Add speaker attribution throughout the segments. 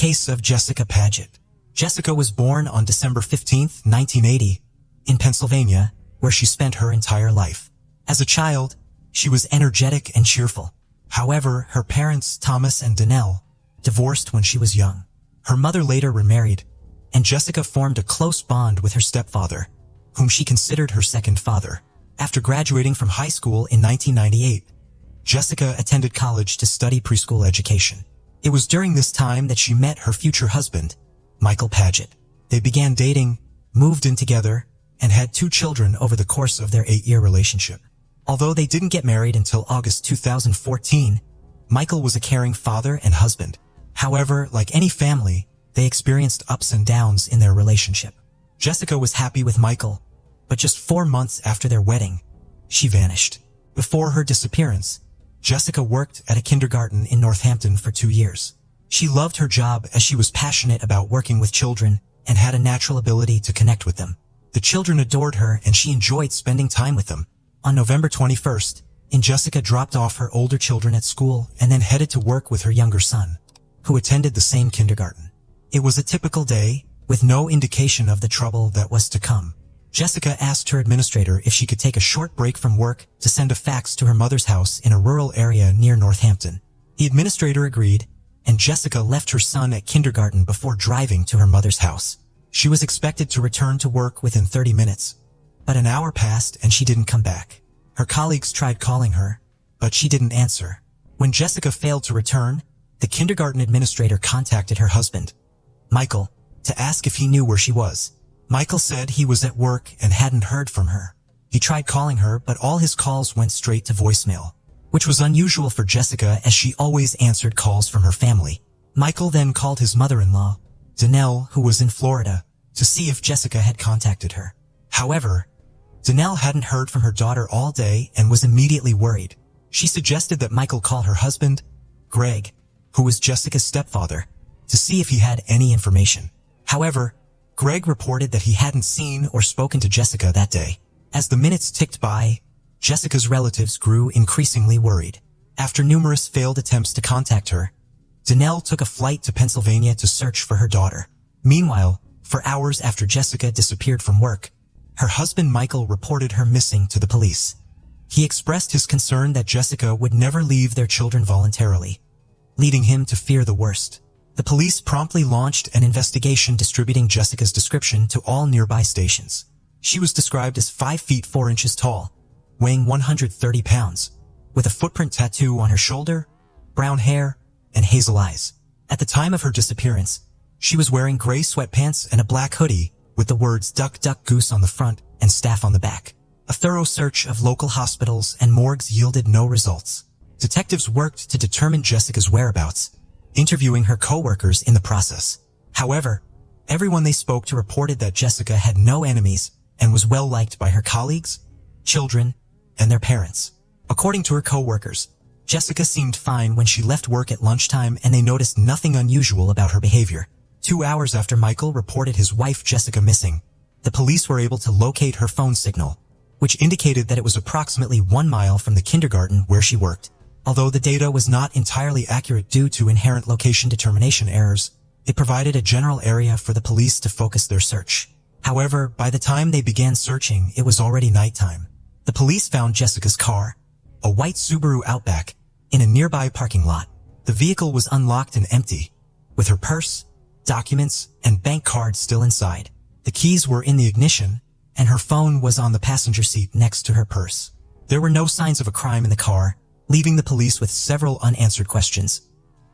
Speaker 1: case of Jessica Paget. Jessica was born on December 15, 1980, in Pennsylvania, where she spent her entire life. As a child, she was energetic and cheerful. However, her parents, Thomas and Danelle, divorced when she was young. Her mother later remarried, and Jessica formed a close bond with her stepfather, whom she considered her second father. After graduating from high school in 1998, Jessica attended college to study preschool education. It was during this time that she met her future husband, Michael Paget. They began dating, moved in together, and had 2 children over the course of their 8-year relationship. Although they didn't get married until August 2014, Michael was a caring father and husband. However, like any family, they experienced ups and downs in their relationship. Jessica was happy with Michael, but just 4 months after their wedding, she vanished. Before her disappearance, Jessica worked at a kindergarten in Northampton for 2 years. She loved her job as she was passionate about working with children and had a natural ability to connect with them. The children adored her and she enjoyed spending time with them. On November 21st, Jessica dropped off her older children at school and then headed to work with her younger son, who attended the same kindergarten. It was a typical day, with no indication of the trouble that was to come. Jessica asked her administrator if she could take a short break from work to send a fax to her mother's house in a rural area near Northampton. The administrator agreed, and Jessica left her son at kindergarten before driving to her mother's house. She was expected to return to work within 30 minutes, but an hour passed and she didn't come back. Her colleagues tried calling her, but she didn't answer. When Jessica failed to return, the kindergarten administrator contacted her husband, Michael, to ask if he knew where she was. Michael said he was at work and hadn't heard from her. He tried calling her, but all his calls went straight to voicemail, which was unusual for Jessica as she always answered calls from her family. Michael then called his mother-in-law, Danelle, who was in Florida, to see if Jessica had contacted her. However, Danelle hadn't heard from her daughter all day and was immediately worried. She suggested that Michael call her husband, Greg, who was Jessica's stepfather, to see if he had any information. However, Greg reported that he hadn't seen or spoken to Jessica that day. As the minutes ticked by, Jessica's relatives grew increasingly worried. After numerous failed attempts to contact her, Danelle took a flight to Pennsylvania to search for her daughter. Meanwhile, for hours after Jessica disappeared from work, her husband Michael reported her missing to the police. He expressed his concern that Jessica would never leave their children voluntarily, leading him to fear the worst. The police promptly launched an investigation distributing Jessica's description to all nearby stations. She was described as 5 feet 4 inches tall, weighing 130 pounds, with a footprint tattoo on her shoulder, brown hair, and hazel eyes. At the time of her disappearance, she was wearing gray sweatpants and a black hoodie with the words "Duck Duck Goose" on the front and "Staff" on the back. A thorough search of local hospitals and morgues yielded no results. Detectives worked to determine Jessica's whereabouts, interviewing her co-workers in the process. However, everyone they spoke to reported that Jessica had no enemies and was well liked by her colleagues, children, and their parents. According to her co-workers, Jessica seemed fine when she left work at lunchtime and they noticed nothing unusual about her behavior. 2 hours after Michael reported his wife Jessica missing, the police were able to locate her phone signal, which indicated that it was approximately 1 mile from the kindergarten where she worked. Although the data was not entirely accurate due to inherent location determination errors, it provided a general area for the police to focus their search. However, by the time they began searching, it was already nighttime. The police found Jessica's car, a white Subaru Outback, in a nearby parking lot. The vehicle was unlocked and empty, with her purse, documents, and bank card still inside. The keys were in the ignition, and her phone was on the passenger seat next to her purse. There were no signs of a crime in the car, leaving the police with several unanswered questions.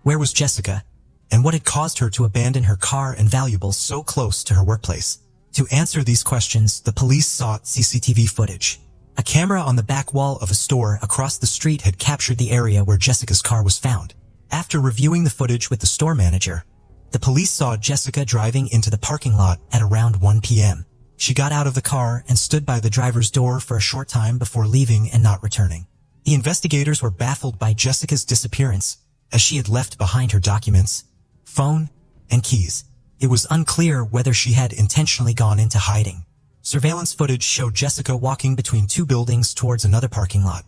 Speaker 1: Where was Jessica, and what had caused her to abandon her car and valuables so close to her workplace? To answer these questions, the police sought CCTV footage. A camera on the back wall of a store across the street had captured the area where Jessica's car was found. After reviewing the footage with the store manager, the police saw Jessica driving into the parking lot at around 1 p.m. She got out of the car and stood by the driver's door for a short time before leaving and not returning. The investigators were baffled by Jessica's disappearance, as she had left behind her documents, phone, and keys. It was unclear whether she had intentionally gone into hiding. Surveillance footage showed Jessica walking between 2 buildings towards another parking lot,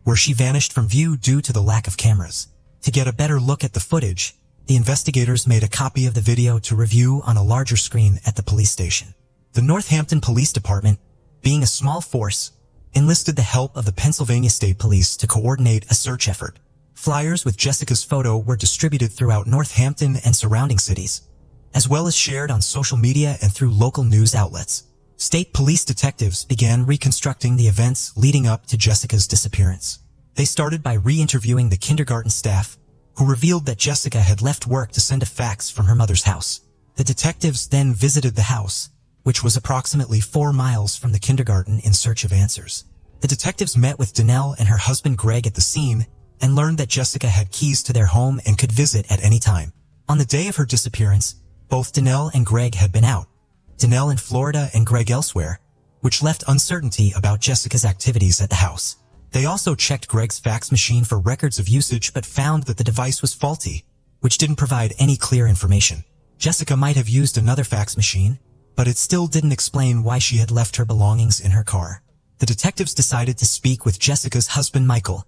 Speaker 1: where she vanished from view due to the lack of cameras. To get a better look at the footage, the investigators made a copy of the video to review on a larger screen at the police station. The Northampton Police Department, being a small force, enlisted the help of the Pennsylvania State Police to coordinate a search effort. Flyers with Jessica's photo were distributed throughout Northampton and surrounding cities, as well as shared on social media and through local news outlets. State police detectives began reconstructing the events leading up to Jessica's disappearance. They started by re-interviewing the kindergarten staff, who revealed that Jessica had left work to send a fax from her mother's house. The detectives then visited the house, which was approximately 4 miles from the kindergarten, in search of answers. The detectives met with Danelle and her husband Greg at the scene and learned that Jessica had keys to their home and could visit at any time. On the day of her disappearance, both Danelle and Greg had been out, Danelle in Florida and Greg elsewhere, which left uncertainty about Jessica's activities at the house. They also checked Greg's fax machine for records of usage but found that the device was faulty, which didn't provide any clear information. Jessica might have used another fax machine, but it still didn't explain why she had left her belongings in her car. The detectives decided to speak with Jessica's husband Michael,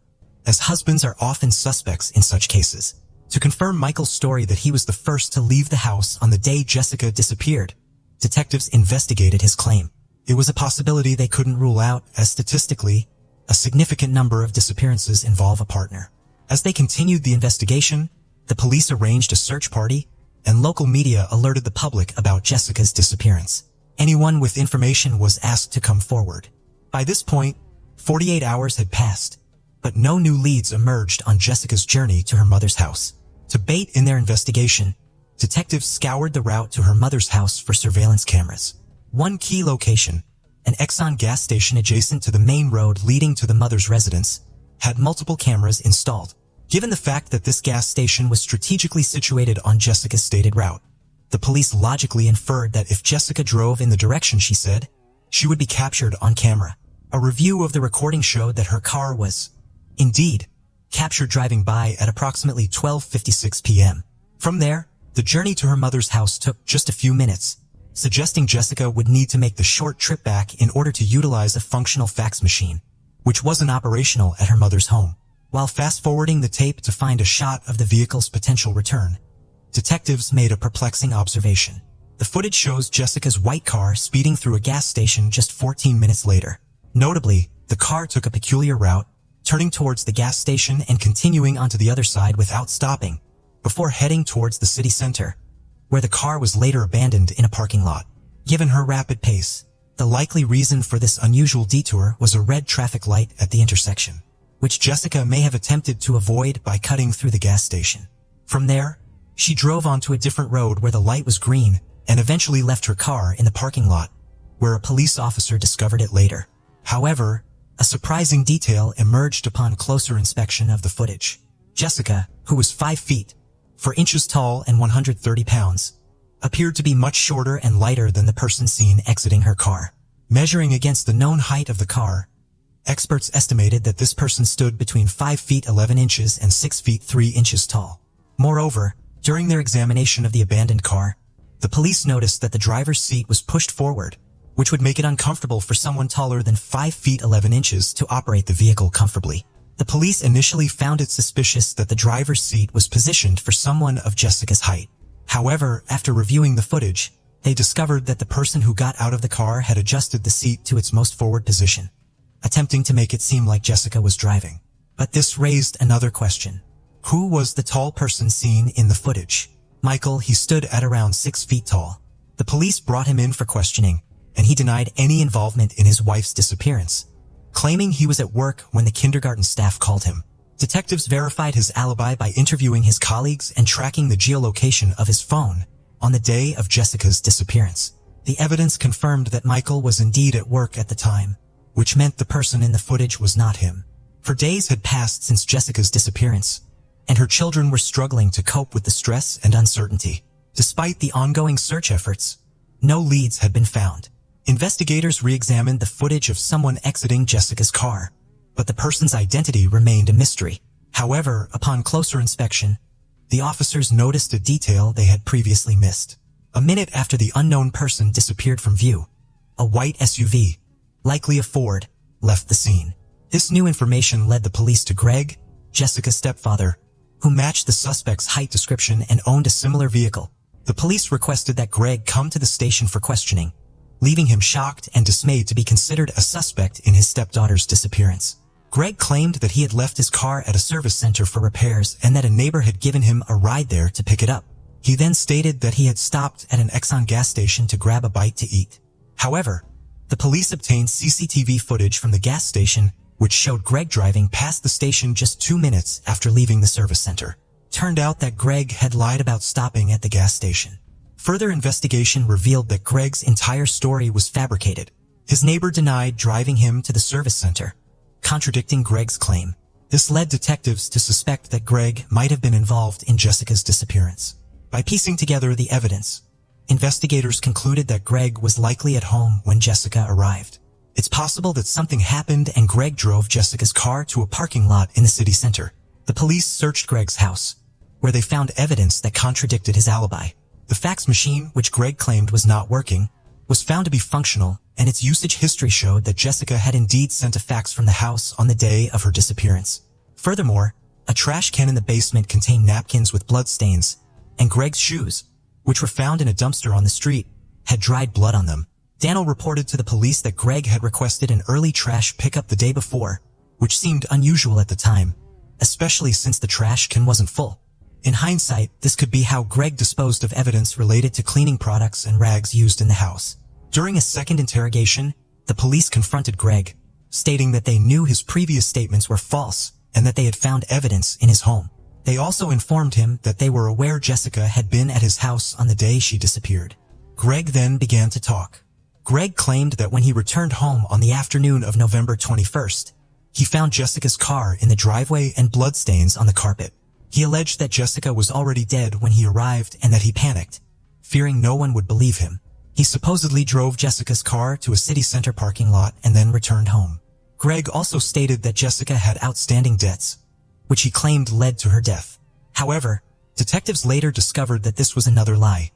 Speaker 1: as husbands are often suspects in such cases, to confirm Michael's story that he was the first to leave the house on the day Jessica disappeared. Detectives investigated his claim. It was a possibility they couldn't rule out, as statistically, a significant number of disappearances involve a partner. As they continued the investigation, the police arranged a search party, and local media alerted the public about Jessica's disappearance. Anyone with information was asked to come forward. By this point, 48 hours had passed, but no new leads emerged on Jessica's journey to her mother's house. To bait in their investigation, detectives scoured the route to her mother's house for surveillance cameras. One key location, an Exxon gas station adjacent to the main road leading to the mother's residence, had multiple cameras installed. Given the fact that this gas station was strategically situated on Jessica's stated route, the police logically inferred that if Jessica drove in the direction she said, she would be captured on camera. A review of the recording showed that her car was, indeed, captured driving by at approximately 12:56 p.m. From there, the journey to her mother's house took just a few minutes, suggesting Jessica would need to make the short trip back in order to utilize a functional fax machine, which wasn't operational at her mother's home. While fast-forwarding the tape to find a shot of the vehicle's potential return, detectives made a perplexing observation. The footage shows Jessica's white car speeding through a gas station just 14 minutes later. Notably, the car took a peculiar route, turning towards the gas station and continuing onto the other side without stopping, before heading towards the city center, where the car was later abandoned in a parking lot. Given her rapid pace, the likely reason for this unusual detour was a red traffic light at the intersection, which Jessica may have attempted to avoid by cutting through the gas station. From there, she drove onto a different road where the light was green and eventually left her car in the parking lot, where a police officer discovered it later. However, a surprising detail emerged upon closer inspection of the footage. Jessica, who was 5 feet, 4 inches tall and 130 pounds, appeared to be much shorter and lighter than the person seen exiting her car. Measuring against the known height of the car, experts estimated that this person stood between 5 feet 11 inches and 6 feet 3 inches tall. Moreover, during their examination of the abandoned car, the police noticed that the driver's seat was pushed forward, which would make it uncomfortable for someone taller than 5 feet 11 inches to operate the vehicle comfortably. The police initially found it suspicious that the driver's seat was positioned for someone of Jessica's height. However, after reviewing the footage, they discovered that the person who got out of the car had adjusted the seat to its most forward position, attempting to make it seem like Jessica was driving. But this raised another question. Who was the tall person seen in the footage? Michael. He stood at around 6 feet tall. The police brought him in for questioning, and he denied any involvement in his wife's disappearance, claiming he was at work when the kindergarten staff called him. Detectives verified his alibi by interviewing his colleagues and tracking the geolocation of his phone on the day of Jessica's disappearance. The evidence confirmed that Michael was indeed at work at the time, which meant the person in the footage was not him. For days had passed since Jessica's disappearance, and her children were struggling to cope with the stress and uncertainty. Despite the ongoing search efforts, no leads had been found. Investigators re-examined the footage of someone exiting Jessica's car, but the person's identity remained a mystery. However, upon closer inspection, the officers noticed a detail they had previously missed. A minute after the unknown person disappeared from view, a white SUV, likely a Ford, left the scene. This new information led the police to Greg, Jessica's stepfather, who matched the suspect's height description and owned a similar vehicle. The police requested that Greg come to the station for questioning, leaving him shocked and dismayed to be considered a suspect in his stepdaughter's disappearance. Greg claimed that he had left his car at a service center for repairs and that a neighbor had given him a ride there to pick it up. He then stated that he had stopped at an Exxon gas station to grab a bite to eat. However, the police obtained CCTV footage from the gas station which showed Greg driving past the station just 2 minutes after leaving the service center. Turned out that Greg had lied about stopping at the gas station. Further investigation revealed that Greg's entire story was fabricated. His neighbor denied driving him to the service center, contradicting Greg's claim. This led detectives to suspect that Greg might have been involved in Jessica's disappearance. By piecing together the evidence, investigators concluded that Greg was likely at home when Jessica arrived. It's possible that something happened and Greg drove Jessica's car to a parking lot in the city center. The police searched Greg's house, where they found evidence that contradicted his alibi. The fax machine, which Greg claimed was not working, was found to be functional, and its usage history showed that Jessica had indeed sent a fax from the house on the day of her disappearance. Furthermore, a trash can in the basement contained napkins with blood stains, and Greg's shoes, which were found in a dumpster on the street, had dried blood on them. Daniel reported to the police that Greg had requested an early trash pickup the day before, which seemed unusual at the time, especially since the trash can wasn't full. In hindsight, this could be how Greg disposed of evidence related to cleaning products and rags used in the house. During a second interrogation, the police confronted Greg, stating that they knew his previous statements were false and that they had found evidence in his home. They also informed him that they were aware Jessica had been at his house on the day she disappeared. Greg then began to talk. Greg claimed that when he returned home on the afternoon of November 21st, he found Jessica's car in the driveway and bloodstains on the carpet. He alleged that Jessica was already dead when he arrived and that he panicked, fearing no one would believe him. He supposedly drove Jessica's car to a city center parking lot and then returned home. Greg also stated that Jessica had outstanding debts, which he claimed led to her death. However, detectives later discovered that this was another lie,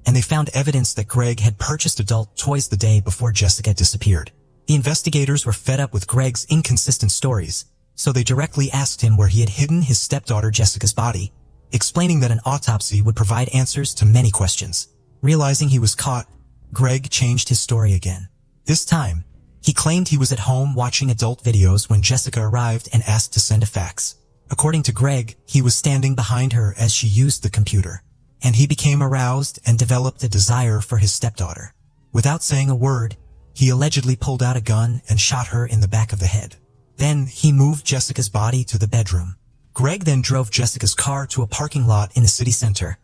Speaker 1: and they found evidence that Greg had purchased adult toys the day before Jessica disappeared. The investigators were fed up with Greg's inconsistent stories, so they directly asked him where he had hidden his stepdaughter Jessica's body, explaining that an autopsy would provide answers to many questions. Realizing he was caught, Greg changed his story again. This time, he claimed he was at home watching adult videos when Jessica arrived and asked to send a fax. According to Greg, he was standing behind her as she used the computer, and he became aroused and developed a desire for his stepdaughter. Without saying a word, he allegedly pulled out a gun and shot her in the back of the head. Then he moved Jessica's body to the bedroom. Greg then drove Jessica's car to a parking lot in the city center,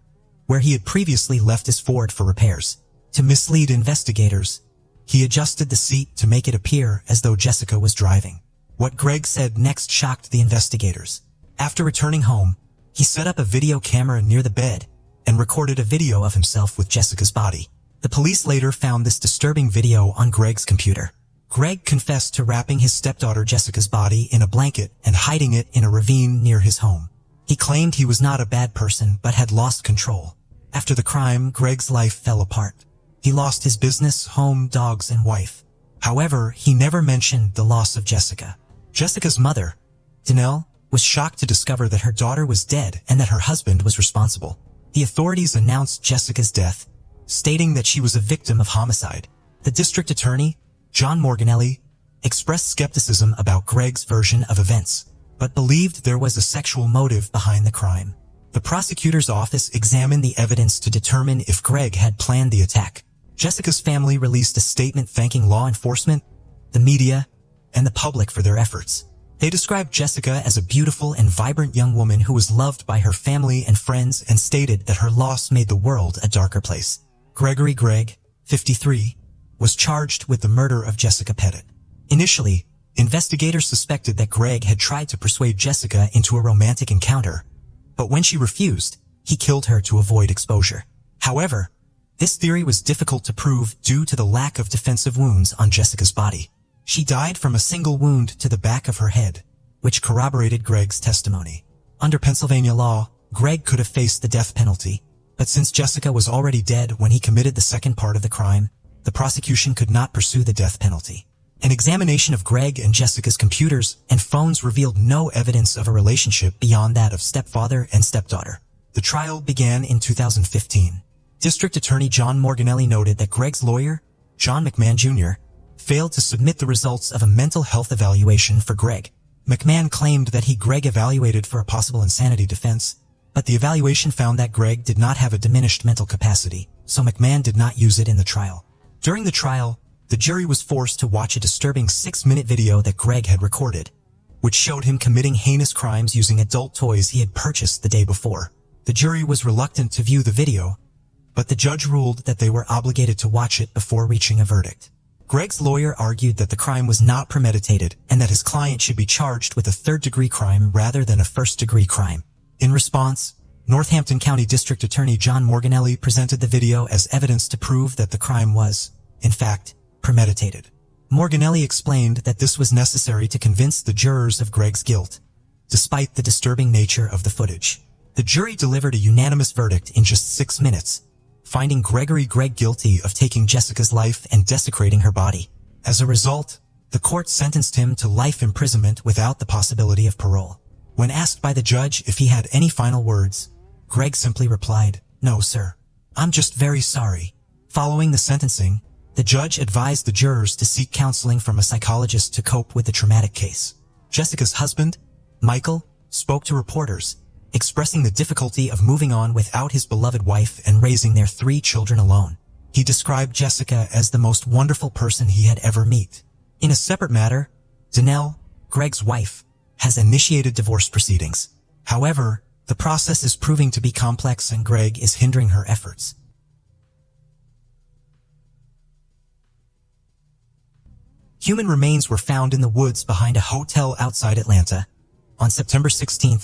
Speaker 1: where he had previously left his Ford for repairs. To mislead investigators, he adjusted the seat to make it appear as though Jessica was driving. What Greg said next shocked the investigators. After returning home, he set up a video camera near the bed and recorded a video of himself with Jessica's body. The police later found this disturbing video on Greg's computer. Greg confessed to wrapping his stepdaughter Jessica's body in a blanket and hiding it in a ravine near his home. He claimed he was not a bad person but had lost control. After the crime, Greg's life fell apart. He lost his business, home, dogs, and wife. However, he never mentioned the loss of Jessica. Jessica's mother, Danelle, was shocked to discover that her daughter was dead and that her husband was responsible. The authorities announced Jessica's death, stating that she was a victim of homicide. The district attorney, John Morganelli, expressed skepticism about Greg's version of events, but believed there was a sexual motive behind the crime. The prosecutor's office examined the evidence to determine if Greg had planned the attack. Jessica's family released a statement thanking law enforcement, the media, and the public for their efforts. They described Jessica as a beautiful and vibrant young woman who was loved by her family and friends and stated that her loss made the world a darker place. Gregory Gregg, 53, was charged with the murder of Jessica Pettit. Initially, investigators suspected that Greg had tried to persuade Jessica into a romantic encounter, but when she refused, he killed her to avoid exposure. However, this theory was difficult to prove due to the lack of defensive wounds on Jessica's body. She died from a single wound to the back of her head, which corroborated Greg's testimony. Under Pennsylvania law, Greg could have faced the death penalty, but since Jessica was already dead when he committed the second part of the crime, the prosecution could not pursue the death penalty. An examination of Greg and Jessica's computers and phones revealed no evidence of a relationship beyond that of stepfather and stepdaughter. The trial began in 2015. District Attorney John Morganelli noted that Greg's lawyer, John McMahon Jr., failed to submit the results of a mental health evaluation for Greg. McMahon claimed that Greg evaluated for a possible insanity defense, but the evaluation found that Greg did not have a diminished mental capacity, so McMahon did not use it in the trial. During the trial, the jury was forced to watch a disturbing 6-minute video that Greg had recorded, which showed him committing heinous crimes using adult toys he had purchased the day before. The jury was reluctant to view the video, but the judge ruled that they were obligated to watch it before reaching a verdict. Greg's lawyer argued that the crime was not premeditated and that his client should be charged with a third-degree crime rather than a first-degree crime. In response, Northampton County District Attorney John Morganelli presented the video as evidence to prove that the crime was, in fact, premeditated. Morganelli explained that this was necessary to convince the jurors of Greg's guilt, despite the disturbing nature of the footage. The jury delivered a unanimous verdict in just 6 minutes, finding Greg guilty of taking Jessica's life and desecrating her body. As a result, the court sentenced him to life imprisonment without the possibility of parole. When asked by the judge if he had any final words, Greg simply replied, "No, sir. I'm just very sorry." Following the sentencing, the judge advised the jurors to seek counseling from a psychologist to cope with the traumatic case. Jessica's husband, Michael, spoke to reporters, expressing the difficulty of moving on without his beloved wife and raising their 3 children alone. He described Jessica as the most wonderful person he had ever met. In a separate matter, Danelle, Greg's wife, has initiated divorce proceedings. However, the process is proving to be complex and Greg is hindering her efforts. Human remains were found in the woods behind a hotel outside Atlanta on September 16,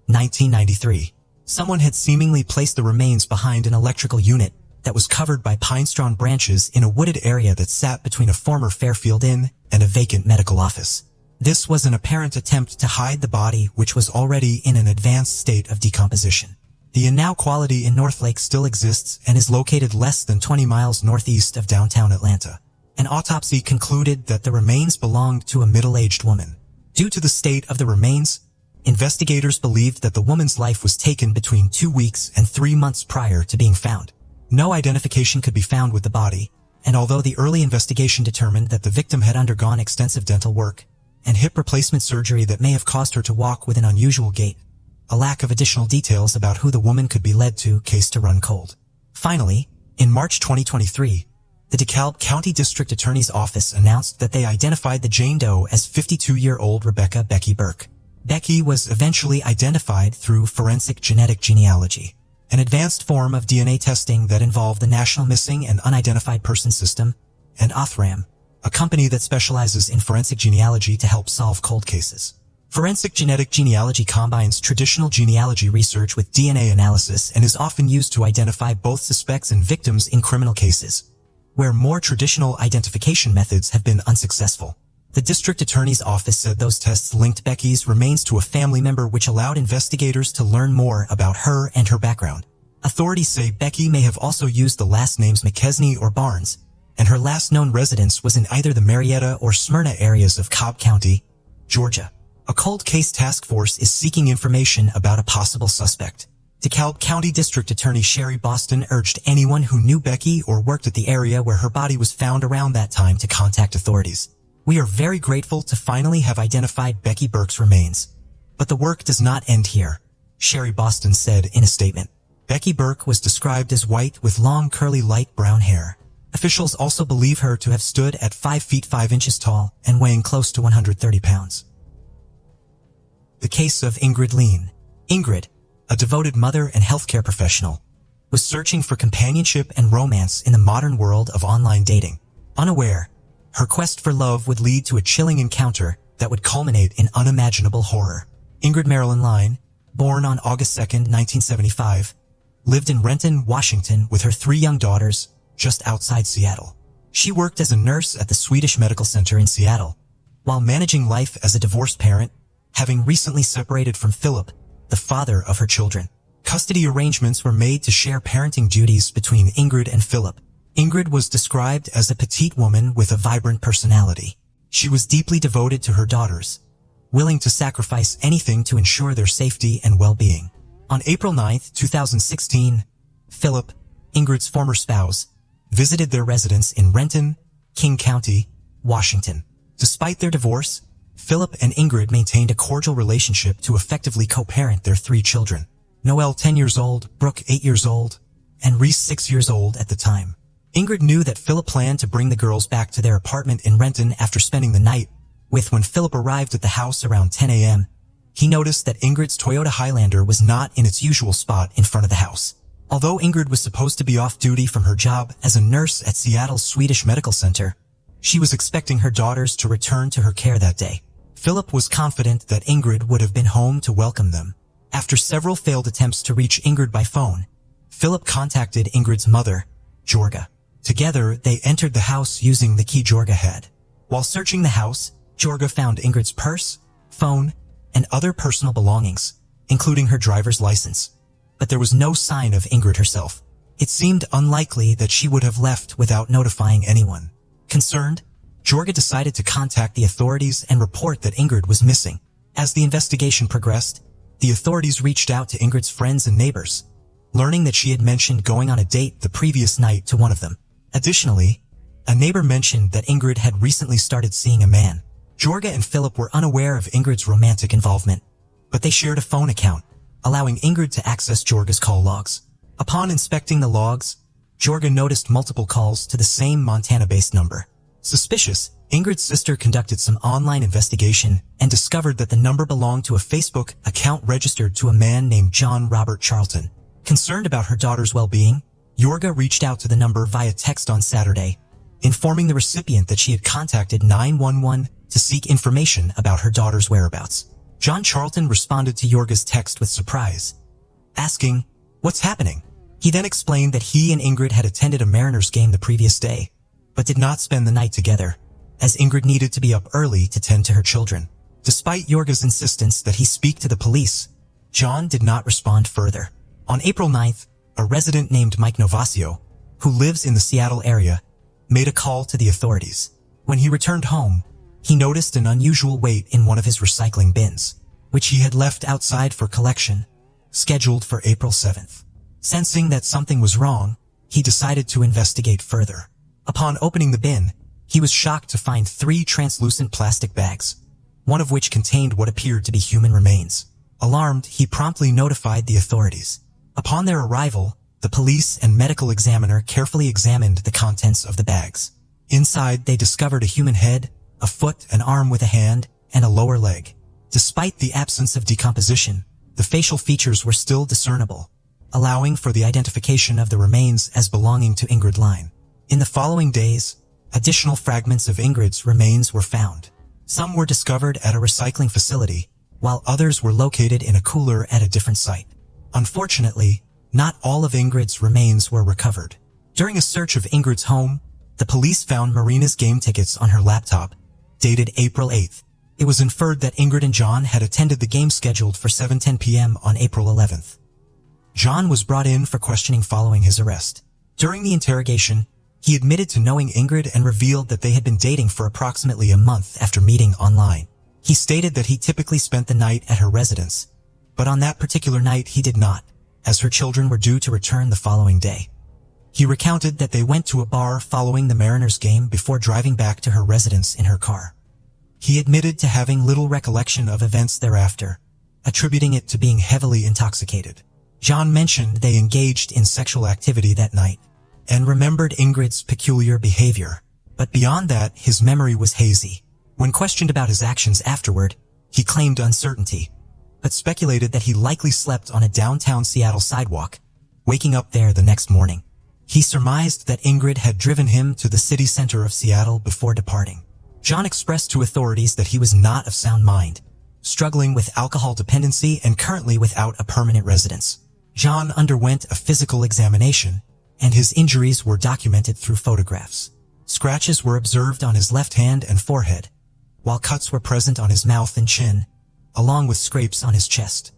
Speaker 1: 1993. Someone had seemingly placed the remains behind an electrical unit that was covered by pine-strewn branches in a wooded area that sat between a former Fairfield Inn and a vacant medical office. This was an apparent attempt to hide the body, which was already in an advanced state of decomposition. The inn now Quality in Northlake still exists and is located less than 20 miles northeast of downtown Atlanta. An autopsy concluded that the remains belonged to a middle-aged woman. Due to the state of the remains, investigators believed that the woman's life was taken between 2 weeks and 3 months prior to being found. No identification could be found with the body, and although the early investigation determined that the victim had undergone extensive dental work and hip replacement surgery that may have caused her to walk with an unusual gait, a lack of additional details about who the woman could be led to case to run cold. Finally, in March 2023, the DeKalb County District Attorney's Office announced that they identified the Jane Doe as 52-year-old Rebecca Becky Burke. Becky was eventually identified through forensic genetic genealogy, an advanced form of DNA testing that involved the National Missing and Unidentified Person System, and Othram, a company that specializes in forensic genealogy to help solve cold cases. Forensic genetic genealogy combines traditional genealogy research with DNA analysis and is often used to identify both suspects and victims in criminal cases, where more traditional identification methods have been unsuccessful. The district attorney's office said those tests linked Becky's remains to a family member, which allowed investigators to learn more about her and her background. Authorities say Becky may have also used the last names McKesney or Barnes, and her last known residence was in either the Marietta or Smyrna areas of Cobb County, Georgia. A cold case task force is seeking information about a possible suspect. DeKalb County District Attorney Sherry Boston urged anyone who knew Becky or worked at the area where her body was found around that time to contact authorities. "We are very grateful to finally have identified Becky Burke's remains. But the work does not end here," Sherry Boston said in a statement. Becky Burke was described as white with long curly light brown hair. Officials also believe her to have stood at 5 feet 5 inches tall and weighing close to 130 pounds. The case of Ingrid Lyne. Ingrid, a devoted mother and healthcare professional, was searching for companionship and romance in the modern world of online dating. Unaware, her quest for love would lead to a chilling encounter that would culminate in unimaginable horror. Ingrid Marilyn Lyne, born on August 2, 1975, lived in Renton, Washington with her 3 young daughters, just outside Seattle. She worked as a nurse at the Swedish Medical Center in Seattle, while managing life as a divorced parent, having recently separated from Philip, the father of her children. Custody arrangements were made to share parenting duties between Ingrid and Philip. Ingrid was described as a petite woman with a vibrant personality. She was deeply devoted to her daughters, willing to sacrifice anything to ensure their safety and well-being. On April 9, 2016, Philip, Ingrid's former spouse, visited their residence in Renton, King County, Washington. Despite their divorce, Philip and Ingrid maintained a cordial relationship to effectively co-parent their 3 children. Noelle, 10 years old, Brooke, 8 years old, and Reese, 6 years old at the time. Ingrid knew that Philip planned to bring the girls back to their apartment in Renton after spending the night with. When Philip arrived at the house around 10 a.m., he noticed that Ingrid's Toyota Highlander was not in its usual spot in front of the house. Although Ingrid was supposed to be off duty from her job as a nurse at Seattle's Swedish Medical Center, she was expecting her daughters to return to her care that day. Philip was confident that Ingrid would have been home to welcome them. After several failed attempts to reach Ingrid by phone, Philip contacted Ingrid's mother, Jorga. Together, they entered the house using the key Jorga had. While searching the house, Jorga found Ingrid's purse, phone, and other personal belongings, including her driver's license. But there was no sign of Ingrid herself. It seemed unlikely that she would have left without notifying anyone. Concerned, Jorga decided to contact the authorities and report that Ingrid was missing. As the investigation progressed, the authorities reached out to Ingrid's friends and neighbors, learning that she had mentioned going on a date the previous night to one of them. Additionally, a neighbor mentioned that Ingrid had recently started seeing a man. Jorga and Philip were unaware of Ingrid's romantic involvement, but they shared a phone account, allowing Ingrid to access Jorga's call logs. Upon inspecting the logs, Jorga noticed multiple calls to the same Montana-based number. Suspicious, Ingrid's sister conducted some online investigation and discovered that the number belonged to a Facebook account registered to a man named John Robert Charlton. Concerned about her daughter's well-being, Jorga reached out to the number via text on Saturday, informing the recipient that she had contacted 911 to seek information about her daughter's whereabouts. John Charlton responded to Jorga's text with surprise, asking, "What's happening?" He then explained that he and Ingrid had attended a Mariners game the previous day, but did not spend the night together, as Ingrid needed to be up early to tend to her children. Despite Jorga's insistence that he speak to the police, John did not respond further. On April 9th, a resident named Mike Novasio, who lives in the Seattle area, made a call to the authorities. When he returned home, he noticed an unusual weight in one of his recycling bins, which he had left outside for collection, scheduled for April 7th. Sensing that something was wrong, he decided to investigate further. Upon opening the bin, he was shocked to find 3 translucent plastic bags, one of which contained what appeared to be human remains. Alarmed, he promptly notified the authorities. Upon their arrival, the police and medical examiner carefully examined the contents of the bags. Inside, they discovered a human head, a foot, an arm with a hand, and a lower leg. Despite the absence of decomposition, the facial features were still discernible, allowing for the identification of the remains as belonging to Ingrid Lyne. In the following days, additional fragments of Ingrid's remains were found. Some were discovered at a recycling facility, while others were located in a cooler at a different site. Unfortunately, not all of Ingrid's remains were recovered. During a search of Ingrid's home, the police found Marina's game tickets on her laptop, dated April 8th. It was inferred that Ingrid and John had attended the game scheduled for 7:10 p.m. on April 11th. John was brought in for questioning following his arrest. During the interrogation, he admitted to knowing Ingrid and revealed that they had been dating for approximately a month after meeting online. He stated that he typically spent the night at her residence, but on that particular night he did not, as her children were due to return the following day. He recounted that they went to a bar following the Mariners game before driving back to her residence in her car. He admitted to having little recollection of events thereafter, attributing it to being heavily intoxicated. John mentioned they engaged in sexual activity that night, and remembered Ingrid's peculiar behavior, but beyond that, his memory was hazy. When questioned about his actions afterward, he claimed uncertainty, but speculated that he likely slept on a downtown Seattle sidewalk, waking up there the next morning. He surmised that Ingrid had driven him to the city center of Seattle before departing. John expressed to authorities that he was not of sound mind, struggling with alcohol dependency and currently without a permanent residence. John underwent a physical examination, and his injuries were documented through photographs. Scratches were observed on his left hand and forehead, while cuts were present on his mouth and chin, along with scrapes on his chest.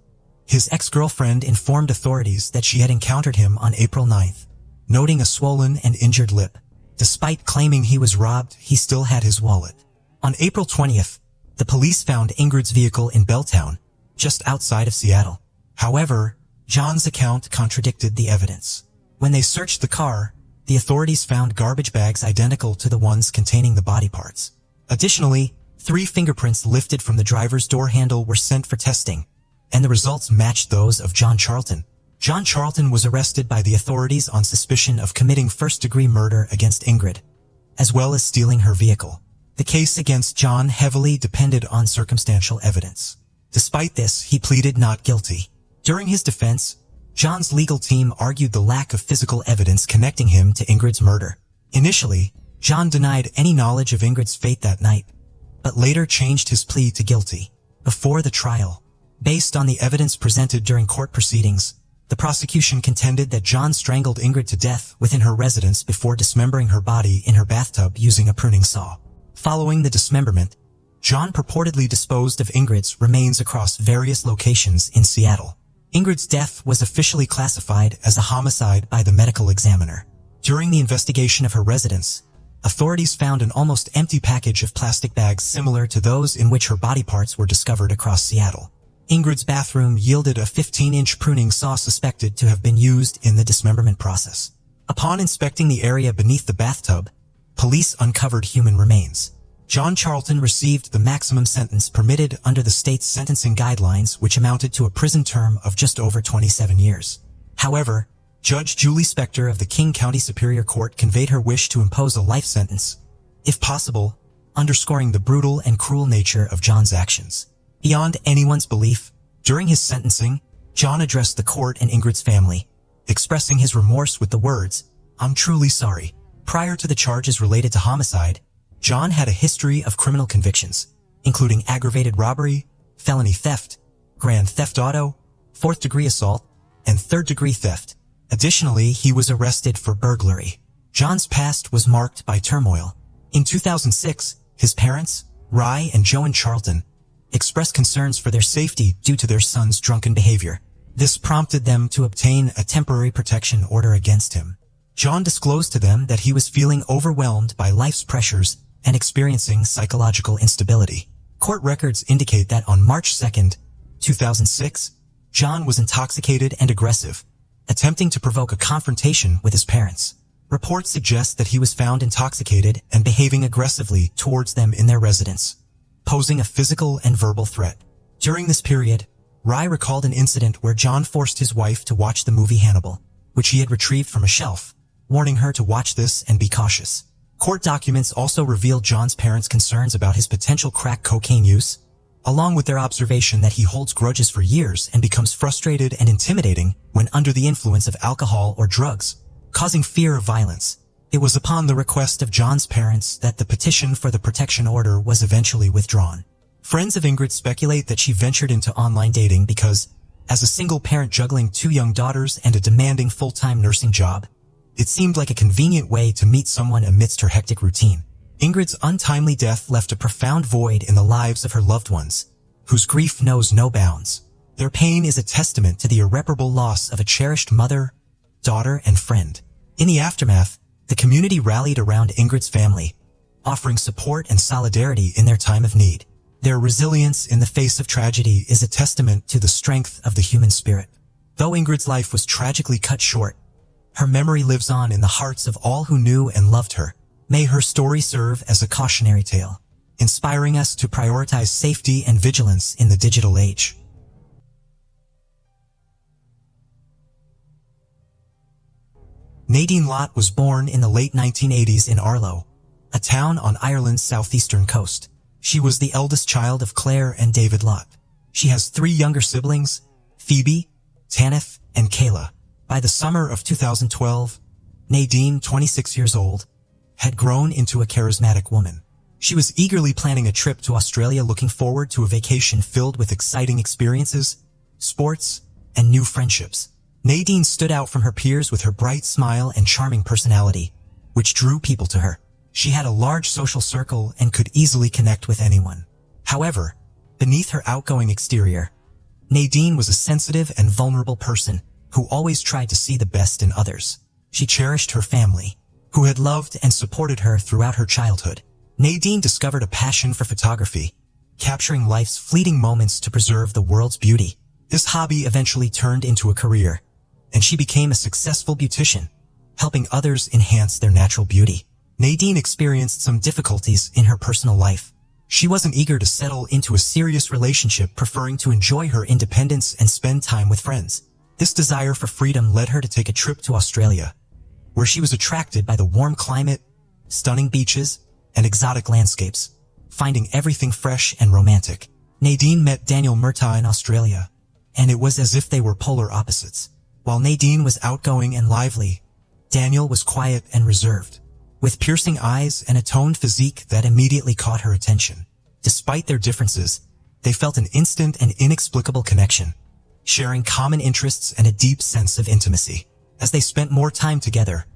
Speaker 1: His ex-girlfriend informed authorities that she had encountered him on April 9th, noting a swollen and injured lip. Despite claiming he was robbed, he still had his wallet. On April 20th, the police found Ingrid's vehicle in Belltown, just outside of Seattle. However, John's account contradicted the evidence. When they searched the car, the authorities found garbage bags identical to the ones containing the body parts. Additionally, 3 fingerprints lifted from the driver's door handle were sent for testing, and the results matched those of John Charlton. John Charlton was arrested by the authorities on suspicion of committing first-degree murder against Ingrid, as well as stealing her vehicle. The case against John heavily depended on circumstantial evidence. Despite this, he pleaded not guilty. During his defense, John's legal team argued the lack of physical evidence connecting him to Ingrid's murder. Initially, John denied any knowledge of Ingrid's fate that night, but later changed his plea to guilty. Before the trial, based on the evidence presented during court proceedings, the prosecution contended that John strangled Ingrid to death within her residence before dismembering her body in her bathtub using a pruning saw. Following the dismemberment, John purportedly disposed of Ingrid's remains across various locations in Seattle. Ingrid's death was officially classified as a homicide by the medical examiner. During the investigation of her residence, authorities found an almost empty package of plastic bags similar to those in which her body parts were discovered across Seattle. Ingrid's bathroom yielded a 15-inch pruning saw suspected to have been used in the dismemberment process. Upon inspecting the area beneath the bathtub, police uncovered human remains. John Charlton received the maximum sentence permitted under the state's sentencing guidelines, which amounted to a prison term of just over 27 years. However, Judge Julie Spector of the King County Superior Court conveyed her wish to impose a life sentence, if possible, underscoring the brutal and cruel nature of John's actions. Beyond anyone's belief, during his sentencing, John addressed the court and Ingrid's family, expressing his remorse with the words, "I'm truly sorry." Prior to the charges related to homicide, John had a history of criminal convictions, including aggravated robbery, felony theft, grand theft auto, 4th-degree assault, and 3rd-degree theft. Additionally, he was arrested for burglary. John's past was marked by turmoil. In 2006, his parents, Rye and Joan Charlton, expressed concerns for their safety due to their son's drunken behavior. This prompted them to obtain a temporary protection order against him. John disclosed to them that he was feeling overwhelmed by life's pressures and experiencing psychological instability. Court records indicate that on March 2, 2006, John was intoxicated and aggressive, attempting to provoke a confrontation with his parents. Reports suggest that he was found intoxicated and behaving aggressively towards them in their residence, posing a physical and verbal threat. During this period, Rye recalled an incident where John forced his wife to watch the movie Hannibal, which he had retrieved from a shelf, warning her to watch this and be cautious. Court documents also reveal John's parents' concerns about his potential crack cocaine use, along with their observation that he holds grudges for years and becomes frustrated and intimidating when under the influence of alcohol or drugs, causing fear of violence. It was upon the request of John's parents that the petition for the protection order was eventually withdrawn. Friends of Ingrid speculate that she ventured into online dating because, as a single parent juggling 2 young daughters and a demanding full-time nursing job, it seemed like a convenient way to meet someone amidst her hectic routine. Ingrid's untimely death left a profound void in the lives of her loved ones, whose grief knows no bounds. Their pain is a testament to the irreparable loss of a cherished mother, daughter, and friend. In the aftermath, the community rallied around Ingrid's family, offering support and solidarity in their time of need. Their resilience in the face of tragedy is a testament to the strength of the human spirit. Though Ingrid's life was tragically cut short, her memory lives on in the hearts of all who knew and loved her. May her story serve as a cautionary tale, inspiring us to prioritize safety and vigilance in the digital age. Nadine Lott was born in the late 1980s in Arlo, a town on Ireland's southeastern coast. She was the eldest child of Claire and David Lott. She has 3 younger siblings, Phoebe, Tanith, and Kayla. By the summer of 2012, Nadine, 26 years old, had grown into a charismatic woman. She was eagerly planning a trip to Australia, looking forward to a vacation filled with exciting experiences, sports, and new friendships. Nadine stood out from her peers with her bright smile and charming personality, which drew people to her. She had a large social circle and could easily connect with anyone. However, beneath her outgoing exterior, Nadine was a sensitive and vulnerable person who always tried to see the best in others. She cherished her family, who had loved and supported her throughout her childhood. Nadine discovered a passion for photography, capturing life's fleeting moments to preserve the world's beauty. This hobby eventually turned into a career, and she became a successful beautician, helping others enhance their natural beauty. Nadine experienced some difficulties in her personal life. She wasn't eager to settle into a serious relationship, preferring to enjoy her independence and spend time with friends. This desire for freedom led her to take a trip to Australia, where she was attracted by the warm climate, stunning beaches, and exotic landscapes. Finding everything fresh and romantic, Nadine met Daniel Murtaugh in Australia, and it was as if they were polar opposites. While Nadine was outgoing and lively, Daniel was quiet and reserved, with piercing eyes and a toned physique that immediately caught her attention. Despite their differences, they felt an instant and inexplicable connection, sharing common interests and a deep sense of intimacy. As they spent more time together,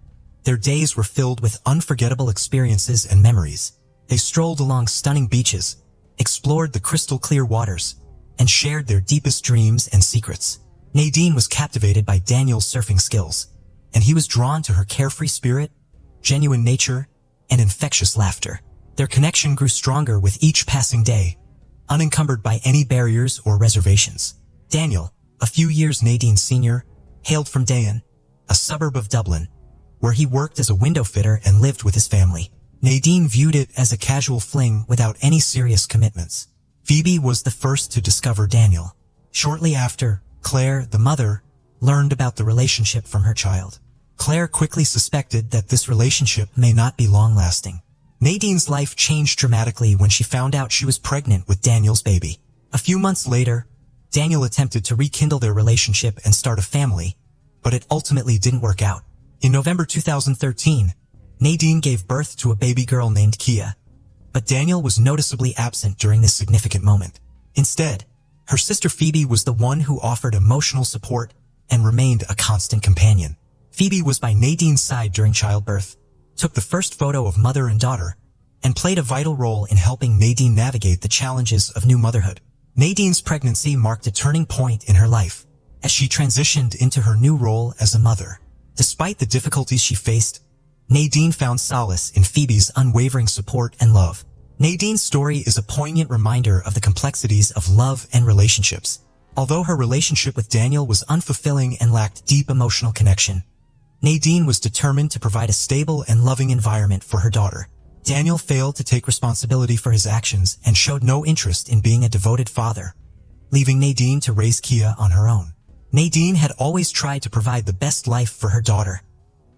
Speaker 1: their days were filled with unforgettable experiences and memories. They strolled along stunning beaches, explored the crystal-clear waters, and shared their deepest dreams and secrets. Nadine was captivated by Daniel's surfing skills, and he was drawn to her carefree spirit, genuine nature, and infectious laughter. Their connection grew stronger with each passing day, unencumbered by any barriers or reservations. Daniel, a few years Nadine's senior, hailed from Dayan, a suburb of Dublin, where he worked as a window fitter and lived with his family. Nadine viewed it as a casual fling without any serious commitments. Phoebe was the first to discover Daniel. Shortly after, Claire, the mother, learned about the relationship from her child. Claire quickly suspected that this relationship may not be long-lasting. Nadine's life changed dramatically when she found out she was pregnant with Daniel's baby. A few months later, Daniel attempted to rekindle their relationship and start a family, but it ultimately didn't work out. In November 2013, Nadine gave birth to a baby girl named Kia, but Daniel was noticeably absent during this significant moment. Instead, her sister Phoebe was the one who offered emotional support and remained a constant companion. Phoebe was by Nadine's side during childbirth, took the first photo of mother and daughter, and played a vital role in helping Nadine navigate the challenges of new motherhood. Nadine's pregnancy marked a turning point in her life, as she transitioned into her new role as a mother. Despite the difficulties she faced, Nadine found solace in Phoebe's unwavering support and love. Nadine's story is a poignant reminder of the complexities of love and relationships. Although her relationship with Daniel was unfulfilling and lacked deep emotional connection, Nadine was determined to provide a stable and loving environment for her daughter. Daniel failed to take responsibility for his actions and showed no interest in being a devoted father, leaving Nadine to raise Kia on her own. Nadine had always tried to provide the best life for her daughter,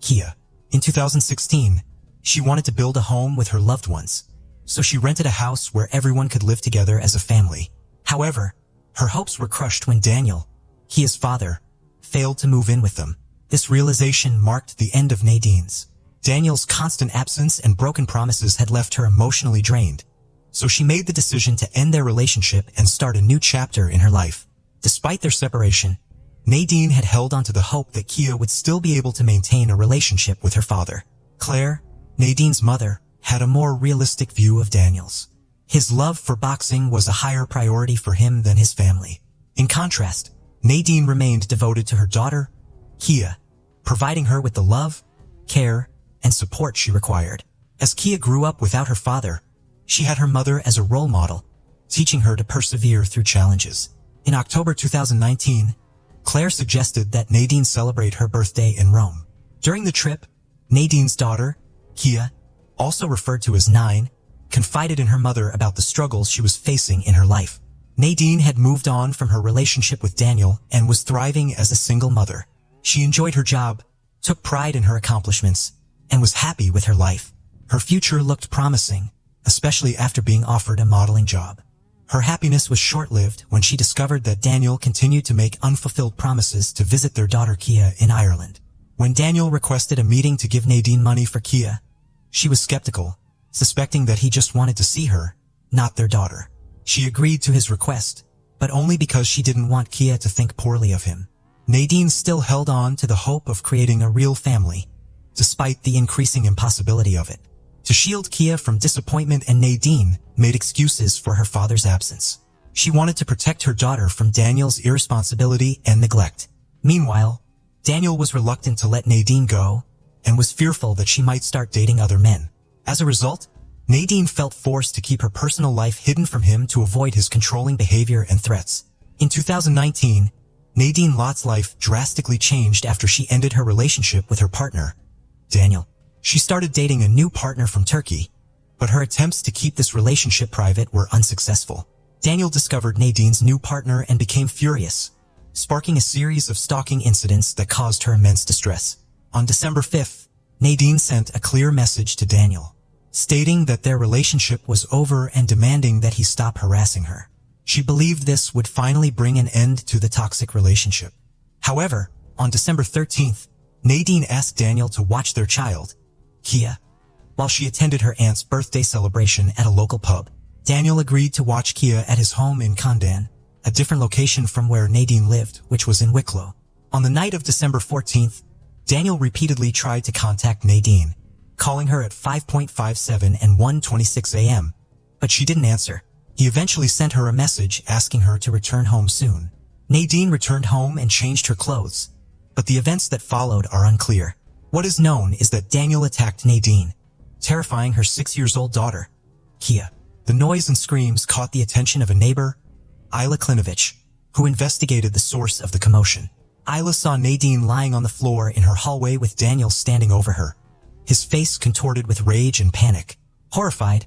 Speaker 1: Kia. In 2016, she wanted to build a home with her loved ones, so she rented a house where everyone could live together as a family. However, her hopes were crushed when Daniel, Kia's father, failed to move in with them. This realization marked the end of Nadine's. Daniel's constant absence and broken promises had left her emotionally drained, so she made the decision to end their relationship and start a new chapter in her life. Despite their separation, Nadine had held onto the hope that Kia would still be able to maintain a relationship with her father. Claire, Nadine's mother, had a more realistic view of Daniel's. His love for boxing was a higher priority for him than his family. In contrast, Nadine remained devoted to her daughter, Kia, providing her with the love, care, and support she required. As Kia grew up without her father, she had her mother as a role model, teaching her to persevere through challenges. In October 2019, Claire suggested that Nadine celebrate her birthday in Rome. During the trip, Nadine's daughter, Kia, also referred to as Nine, confided in her mother about the struggles she was facing in her life. Nadine had moved on from her relationship with Daniel and was thriving as a single mother. She enjoyed her job, took pride in her accomplishments, and was happy with her life. Her future looked promising, especially after being offered a modeling job. Her happiness was short-lived when she discovered that Daniel continued to make unfulfilled promises to visit their daughter Kia in Ireland. When Daniel requested a meeting to give Nadine money for Kia, she was skeptical, suspecting that he just wanted to see her, not their daughter. She agreed to his request, but only because she didn't want Kia to think poorly of him. Nadine still held on to the hope of creating a real family, despite the increasing impossibility of it. To shield Kia from disappointment, and Nadine made excuses for her father's absence. She wanted to protect her daughter from Daniel's irresponsibility and neglect. Meanwhile, Daniel was reluctant to let Nadine go and was fearful that she might start dating other men. As a result, Nadine felt forced to keep her personal life hidden from him to avoid his controlling behavior and threats. In 2019, Nadine Lott's life drastically changed after she ended her relationship with her partner, Daniel. She started dating a new partner from Turkey, but her attempts to keep this relationship private were unsuccessful. Daniel discovered Nadine's new partner and became furious, sparking a series of stalking incidents that caused her immense distress. On December 5th, Nadine sent a clear message to Daniel, stating that their relationship was over and demanding that he stop harassing her. She believed this would finally bring an end to the toxic relationship. However, on December 13th, Nadine asked Daniel to watch their child, Kia, while she attended her aunt's birthday celebration at a local pub. Daniel agreed to watch Kia at his home in Kondan, a different location from where Nadine lived, which was in Wicklow. On the night of December 14th, Daniel repeatedly tried to contact Nadine, calling her at 5:57 and 1:26 a.m., but she didn't answer. He eventually sent her a message asking her to return home soon. Nadine returned home and changed her clothes, but the events that followed are unclear. What is known is that Daniel attacked Nadine, terrifying her 6-year-old daughter, Kia. The noise and screams caught the attention of a neighbor, Isla Klinovich, who investigated the source of the commotion. Isla saw Nadine lying on the floor in her hallway with Daniel standing over her, his face contorted with rage and panic. Horrified,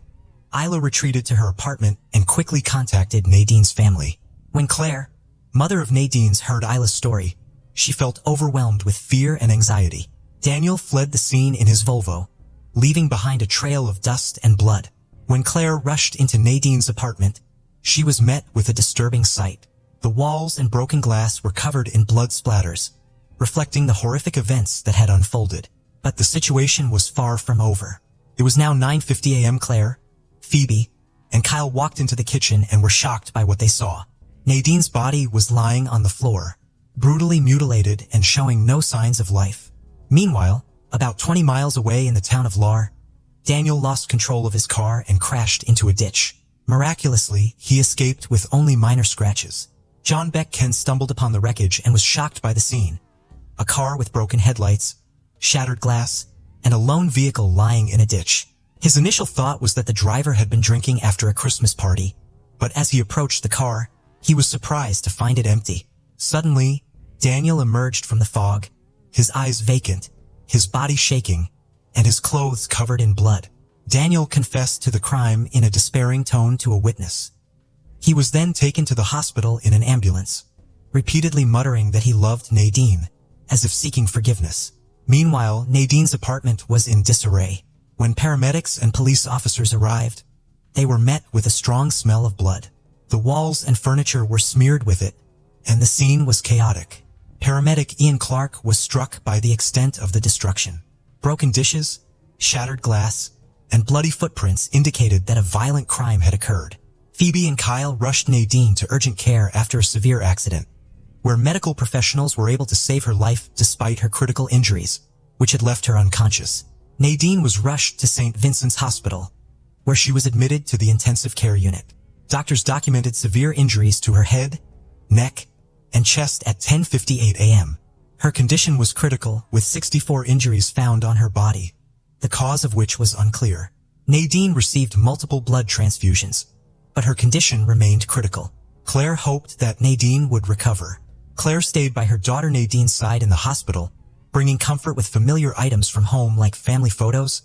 Speaker 1: Isla retreated to her apartment and quickly contacted Nadine's family. When Claire, mother of Nadine's, heard Isla's story, she felt overwhelmed with fear and anxiety. Daniel fled the scene in his Volvo, leaving behind a trail of dust and blood. When Claire rushed into Nadine's apartment, she was met with a disturbing sight. The walls and broken glass were covered in blood splatters, reflecting the horrific events that had unfolded. But the situation was far from over. It was now 9:50 a.m. Claire, Phoebe, and Kyle walked into the kitchen and were shocked by what they saw. Nadine's body was lying on the floor, brutally mutilated and showing no signs of life. Meanwhile, about 20 miles away in the town of Lar, Daniel lost control of his car and crashed into a ditch. Miraculously, he escaped with only minor scratches. John Beck-Ken stumbled upon the wreckage and was shocked by the scene. A car with broken headlights, shattered glass, and a lone vehicle lying in a ditch. His initial thought was that the driver had been drinking after a Christmas party, but as he approached the car, he was surprised to find it empty. Suddenly, Daniel emerged from the fog, his eyes vacant, his body shaking, and his clothes covered in blood. Daniel confessed to the crime in a despairing tone to a witness. He was then taken to the hospital in an ambulance, repeatedly muttering that he loved Nadine, as if seeking forgiveness. Meanwhile, Nadine's apartment was in disarray. When paramedics and police officers arrived, they were met with a strong smell of blood. The walls and furniture were smeared with it, and the scene was chaotic. Paramedic Ian Clark was struck by the extent of the destruction. Broken dishes, shattered glass, and bloody footprints indicated that a violent crime had occurred. Phoebe and Kyle rushed Nadine to urgent care after a severe accident, where medical professionals were able to save her life despite her critical injuries, which had left her unconscious. Nadine was rushed to St. Vincent's Hospital, where she was admitted to the intensive care unit. Doctors documented severe injuries to her head, neck, and chest at 10:58 a.m. Her condition was critical, with 64 injuries found on her body, the cause of which was unclear. Nadine received multiple blood transfusions, but her condition remained critical. Claire hoped that Nadine would recover. Claire stayed by her daughter Nadine's side in the hospital, bringing comfort with familiar items from home like family photos,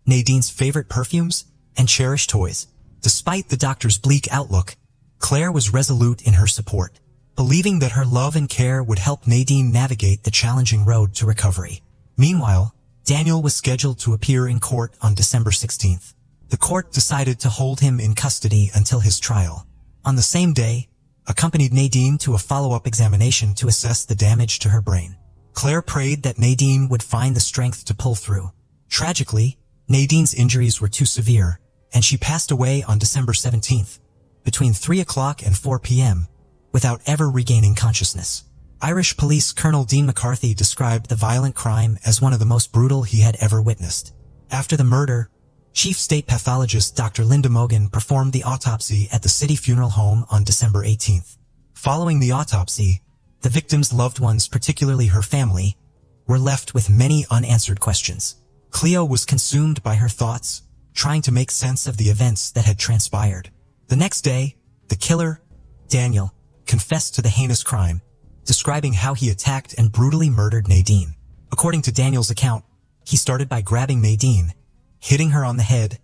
Speaker 1: Nadine's favorite perfumes, and cherished toys. Despite the doctor's bleak outlook, Claire was resolute in her support, believing that her love and care would help Nadine navigate the challenging road to recovery. Meanwhile, Daniel was scheduled to appear in court on December 16th. The court decided to hold him in custody until his trial. On the same day, accompanied Nadine to a follow-up examination to assess the damage to her brain. Claire prayed that Nadine would find the strength to pull through. Tragically, Nadine's injuries were too severe, and she passed away on December 17th, between 3 o'clock and 4 p.m., without ever regaining consciousness. Irish Police Colonel Dean McCarthy described the violent crime as one of the most brutal he had ever witnessed. After the murder, Chief State Pathologist Dr. Linda Mogan performed the autopsy at the city funeral home on December 18th. Following the autopsy, the victim's loved ones, particularly her family, were left with many unanswered questions. Cleo was consumed by her thoughts, trying to make sense of the events that had transpired. The next day, the killer, Daniel, confessed to the heinous crime, describing how he attacked and brutally murdered Nadine. According to Daniel's account, he started by grabbing Nadine, hitting her on the head,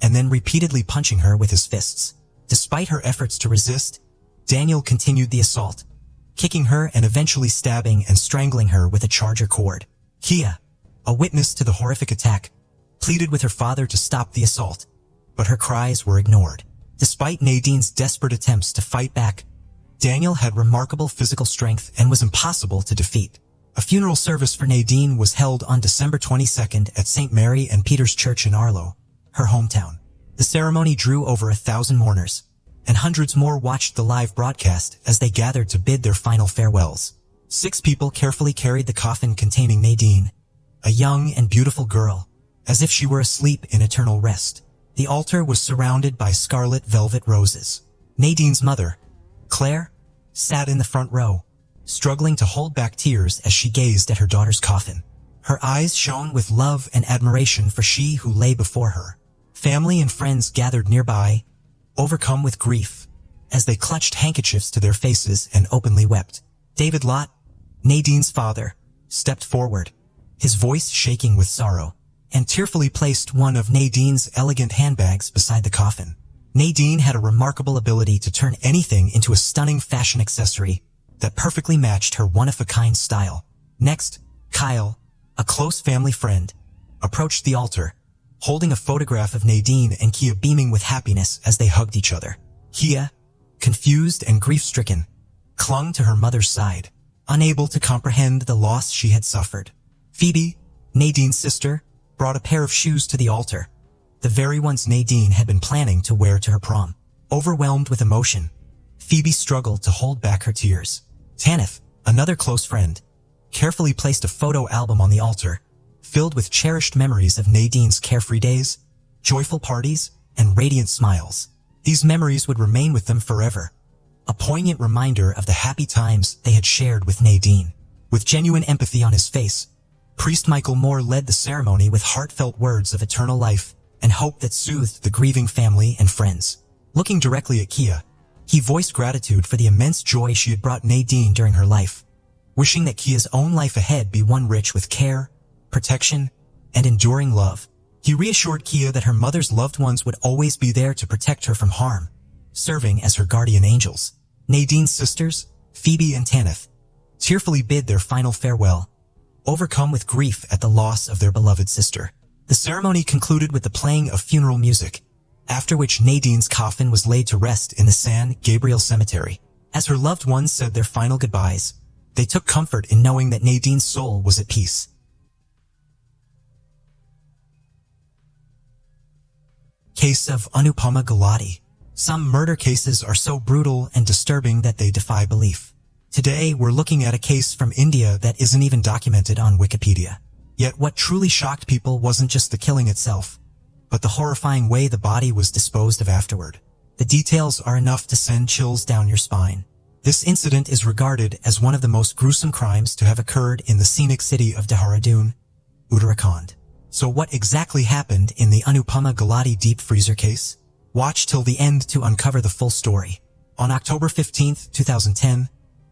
Speaker 1: and then repeatedly punching her with his fists. Despite her efforts to resist, Daniel continued the assault, kicking her and eventually stabbing and strangling her with a charger cord. Kia, a witness to the horrific attack, pleaded with her father to stop the assault, but her cries were ignored. Despite Nadine's desperate attempts to fight back, Daniel had remarkable physical strength and was impossible to defeat. A funeral service for Nadine was held on December 22nd at St. Mary and Peter's Church in Arlo, her hometown. The ceremony drew over 1,000 mourners, and hundreds more watched the live broadcast as they gathered to bid their final farewells. 6 people carefully carried the coffin containing Nadine, a young and beautiful girl, as if she were asleep in eternal rest. The altar was surrounded by scarlet velvet roses. Nadine's mother, Claire, sat in the front row, struggling to hold back tears as she gazed at her daughter's coffin. Her eyes shone with love and admiration for she who lay before her. Family and friends gathered nearby, overcome with grief, as they clutched handkerchiefs to their faces and openly wept. David Lott, Nadine's father, stepped forward, his voice shaking with sorrow, and tearfully placed one of Nadine's elegant handbags beside the coffin. Nadine had a remarkable ability to turn anything into a stunning fashion accessory that perfectly matched her one-of-a-kind style. Next, Kyle, a close family friend, approached the altar, holding a photograph of Nadine and Kia beaming with happiness as they hugged each other. Kia, confused and grief-stricken, clung to her mother's side, unable to comprehend the loss she had suffered. Phoebe, Nadine's sister, brought a pair of shoes to the altar, the very ones Nadine had been planning to wear to her prom. Overwhelmed with emotion, Phoebe struggled to hold back her tears. Tanith, another close friend, carefully placed a photo album on the altar, filled with cherished memories of Nadine's carefree days, joyful parties, and radiant smiles. These memories would remain with them forever, a poignant reminder of the happy times they had shared with Nadine. With genuine empathy on his face, Priest Michael Moore led the ceremony with heartfelt words of eternal life and hope that soothed the grieving family and friends. Looking directly at Kia, he voiced gratitude for the immense joy she had brought Nadine during her life, wishing that Kia's own life ahead be one rich with care, protection, and enduring love. He reassured Kia that her mother's loved ones would always be there to protect her from harm, serving as her guardian angels. Nadine's sisters, Phoebe and Tanith, tearfully bid their final farewell, overcome with grief at the loss of their beloved sister. The ceremony concluded with the playing of funeral music, after which Nadine's coffin was laid to rest in the San Gabriel Cemetery. As her loved ones said their final goodbyes, they took comfort in knowing that Nadine's soul was at peace. Case of Anupama Gulati. Some murder cases are so brutal and disturbing that they defy belief. Today, we're looking at a case from India that isn't even documented on Wikipedia. Yet what truly shocked people wasn't just the killing itself, but the horrifying way the body was disposed of afterward. The details are enough to send chills down your spine. This incident is regarded as one of the most gruesome crimes to have occurred in the scenic city of Dehradun, Uttarakhand. So what exactly happened in the Anupama Gulati deep freezer case? Watch till the end to uncover the full story. On October 15, 2010,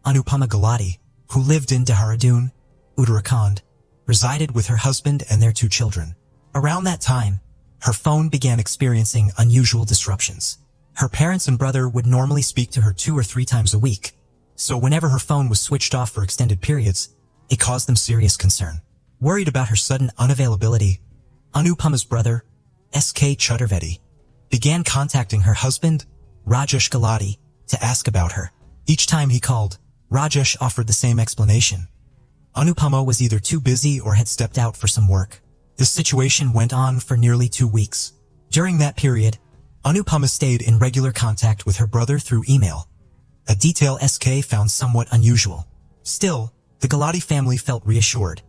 Speaker 1: Anupama Gulati, who lived in Dehradun, Uttarakhand, resided with her husband and their 2 children. Around that time, her phone began experiencing unusual disruptions. Her parents and brother would normally speak to her 2 or 3 times a week, so whenever her phone was switched off for extended periods, it caused them serious concern. Worried about her sudden unavailability, Anupama's brother, S.K. Chaturvedi, began contacting her husband, Rajesh Gulati, to ask about her. Each time he called, Rajesh offered the same explanation. Anupama was either too busy or had stepped out for some work. This situation went on for nearly 2 weeks. During that period, Anupama stayed in regular contact with her brother through email, a detail SK found somewhat unusual. Still, the Gulati family felt reassured,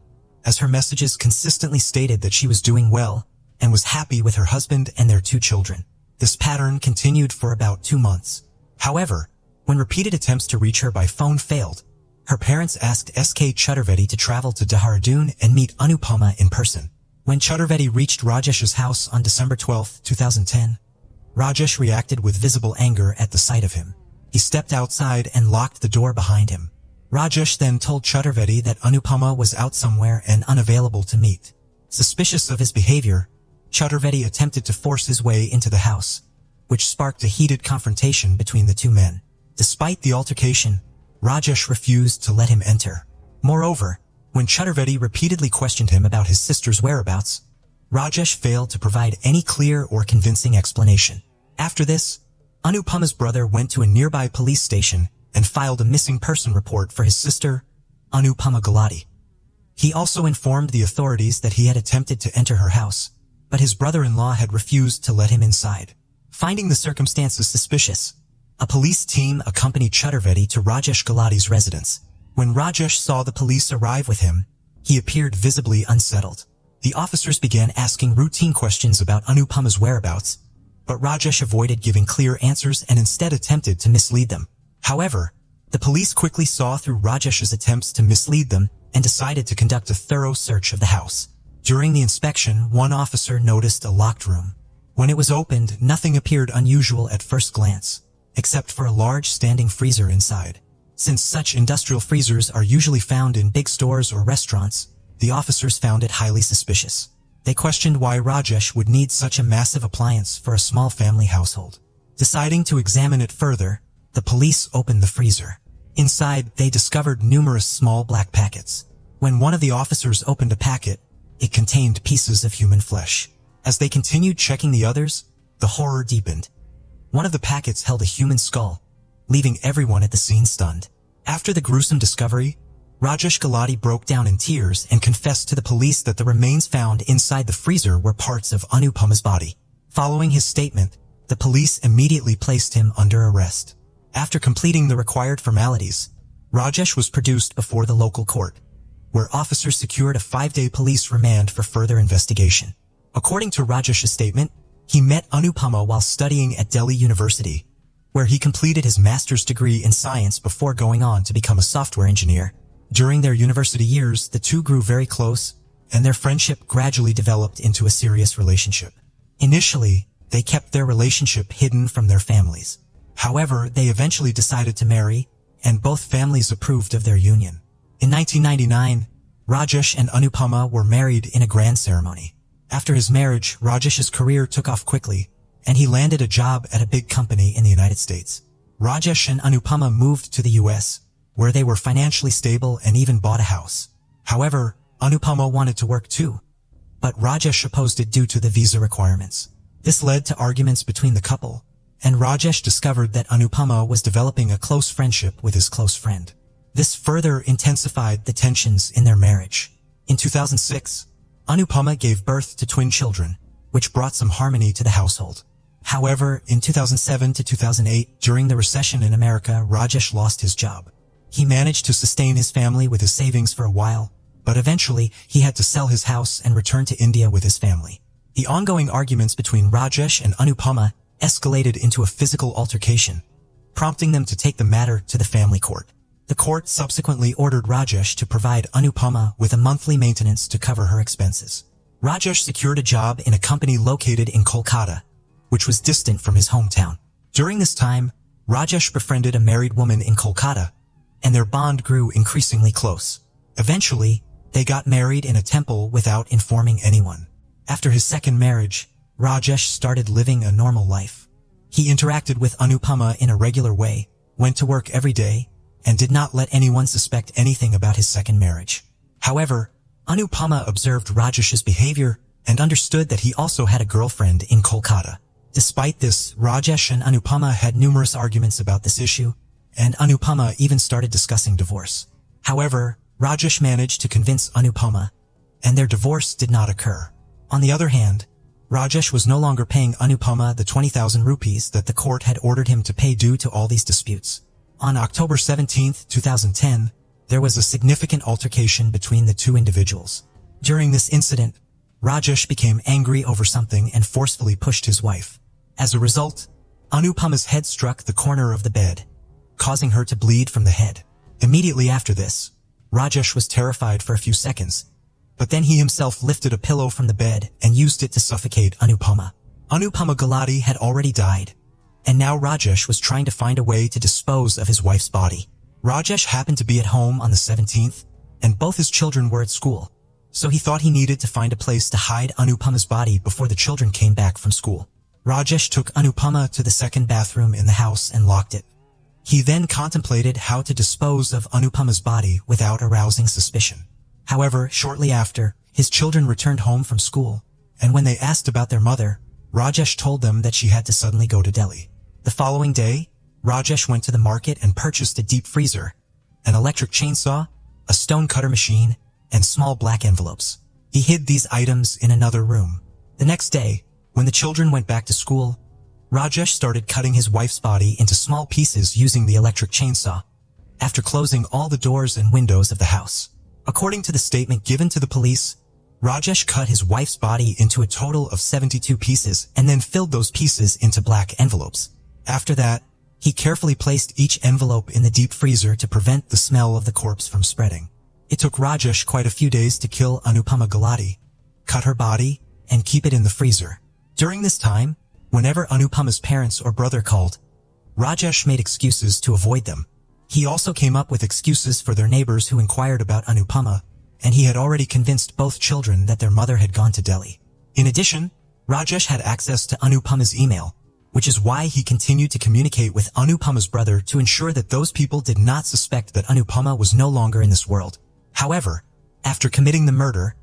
Speaker 1: as her messages consistently stated that she was doing well and was happy with her husband and their 2 children. This pattern continued for about 2 months. However, when repeated attempts to reach her by phone failed, her parents asked SK Chaturvedi to travel to Dehradun and meet Anupama in person. When Chaturvedi reached Rajesh's house on December 12, 2010, Rajesh reacted with visible anger at the sight of him. He stepped outside and locked the door behind him. Rajesh then told Chaturvedi that Anupama was out somewhere and unavailable to meet. Suspicious of his behavior, Chaturvedi attempted to force his way into the house, which sparked a heated confrontation between the two men. Despite the altercation, Rajesh refused to let him enter. Moreover, when Chaturvedi repeatedly questioned him about his sister's whereabouts, Rajesh failed to provide any clear or convincing explanation. After this, Anupama's brother went to a nearby police station and filed a missing person report for his sister, Anupama Gulati. He also informed the authorities that he had attempted to enter her house, but his brother-in-law had refused to let him inside. Finding the circumstances suspicious, a police team accompanied Chaturvedi to Rajesh Gulati's residence. When Rajesh saw the police arrive with him, he appeared visibly unsettled. The officers began asking routine questions about Anupama's whereabouts, but Rajesh avoided giving clear answers and instead attempted to mislead them. However, the police quickly saw through Rajesh's attempts to mislead them and decided to conduct a thorough search of the house. During the inspection, one officer noticed a locked room. When it was opened, nothing appeared unusual at first glance, except for a large standing freezer inside. Since such industrial freezers are usually found in big stores or restaurants, the officers found it highly suspicious. They questioned why Rajesh would need such a massive appliance for a small family household. Deciding to examine it further, the police opened the freezer. Inside, they discovered numerous small black packets. When one of the officers opened a packet, it contained pieces of human flesh. As they continued checking the others, the horror deepened. One of the packets held a human skull, leaving everyone at the scene stunned. After the gruesome discovery, Rajesh Gulati broke down in tears and confessed to the police that the remains found inside the freezer were parts of Anupama's body. Following his statement, the police immediately placed him under arrest. After completing the required formalities, Rajesh was produced before the local court, where officers secured a 5-day police remand for further investigation. According to Rajesh's statement, he met Anupama while studying at Delhi University, where he completed his master's degree in science before going on to become a software engineer. During their university years, the two grew very close, and their friendship gradually developed into a serious relationship. Initially, they kept their relationship hidden from their families. However, they eventually decided to marry, and both families approved of their union. In 1999, Rajesh and Anupama were married in a grand ceremony. After his marriage, Rajesh's career took off quickly, and he landed a job at a big company in the United States. Rajesh and Anupama moved to the US, where they were financially stable and even bought a house. However, Anupama wanted to work too, but Rajesh opposed it due to the visa requirements. This led to arguments between the couple, and Rajesh discovered that Anupama was developing a close friendship with his close friend. This further intensified the tensions in their marriage. In 2006, Anupama gave birth to twin children, which brought some harmony to the household. However, in 2007 to 2008, during the recession in America, Rajesh lost his job. He managed to sustain his family with his savings for a while, but eventually he had to sell his house and return to India with his family. The ongoing arguments between Rajesh and Anupama escalated into a physical altercation, prompting them to take the matter to the family court. The court subsequently ordered Rajesh to provide Anupama with a monthly maintenance to cover her expenses. Rajesh secured a job in a company located in Kolkata, which was distant from his hometown. During this time, Rajesh befriended a married woman in Kolkata, and their bond grew increasingly close. Eventually, they got married in a temple without informing anyone. After his second marriage, Rajesh started living a normal life. He interacted with Anupama in a regular way, went to work every day, and did not let anyone suspect anything about his second marriage. However, Anupama observed Rajesh's behavior and understood that he also had a girlfriend in Kolkata. Despite this, Rajesh and Anupama had numerous arguments about this issue, and Anupama even started discussing divorce. However, Rajesh managed to convince Anupama, and their divorce did not occur. On the other hand, Rajesh was no longer paying Anupama the 20,000 rupees that the court had ordered him to pay due to all these disputes. On October 17, 2010, there was a significant altercation between the two individuals. During this incident, Rajesh became angry over something and forcefully pushed his wife. As a result, Anupama's head struck the corner of the bed, causing her to bleed from the head. Immediately after this, Rajesh was terrified for a few seconds, But then he himself lifted a pillow from the bed and used it to suffocate Anupama. Anupama Gulati had already died, and now Rajesh was trying to find a way to dispose of his wife's body. Rajesh happened to be at home on the 17th, and both his children were at school, so he thought he needed to find a place to hide Anupama's body before the children came back from school. Rajesh took Anupama to the second bathroom in the house and locked it. He then contemplated how to dispose of Anupama's body without arousing suspicion. However, shortly after, his children returned home from school, and when they asked about their mother, Rajesh told them that she had to suddenly go to Delhi. The following day, Rajesh went to the market and purchased a deep freezer, an electric chainsaw, a stone cutter machine, and small black envelopes. He hid these items in another room. The next day, when the children went back to school, Rajesh started cutting his wife's body into small pieces using the electric chainsaw, after closing all the doors and windows of the house. According to the statement given to the police, Rajesh cut his wife's body into a total of 72 pieces and then filled those pieces into black envelopes. After that, he carefully placed each envelope in the deep freezer to prevent the smell of the corpse from spreading. It took Rajesh quite a few days to kill Anupama Gulati, cut her body, and keep it in the freezer. During this time, whenever Anupama's parents or brother called, Rajesh made excuses to avoid them. He also came up with excuses for their neighbors who inquired about Anupama, and he had already convinced both children that their mother had gone to Delhi. In addition, Rajesh had access to Anupama's email, which is why he continued to communicate with Anupama's brother to ensure that those people did not suspect that Anupama was no longer in this world. However, after committing the murder,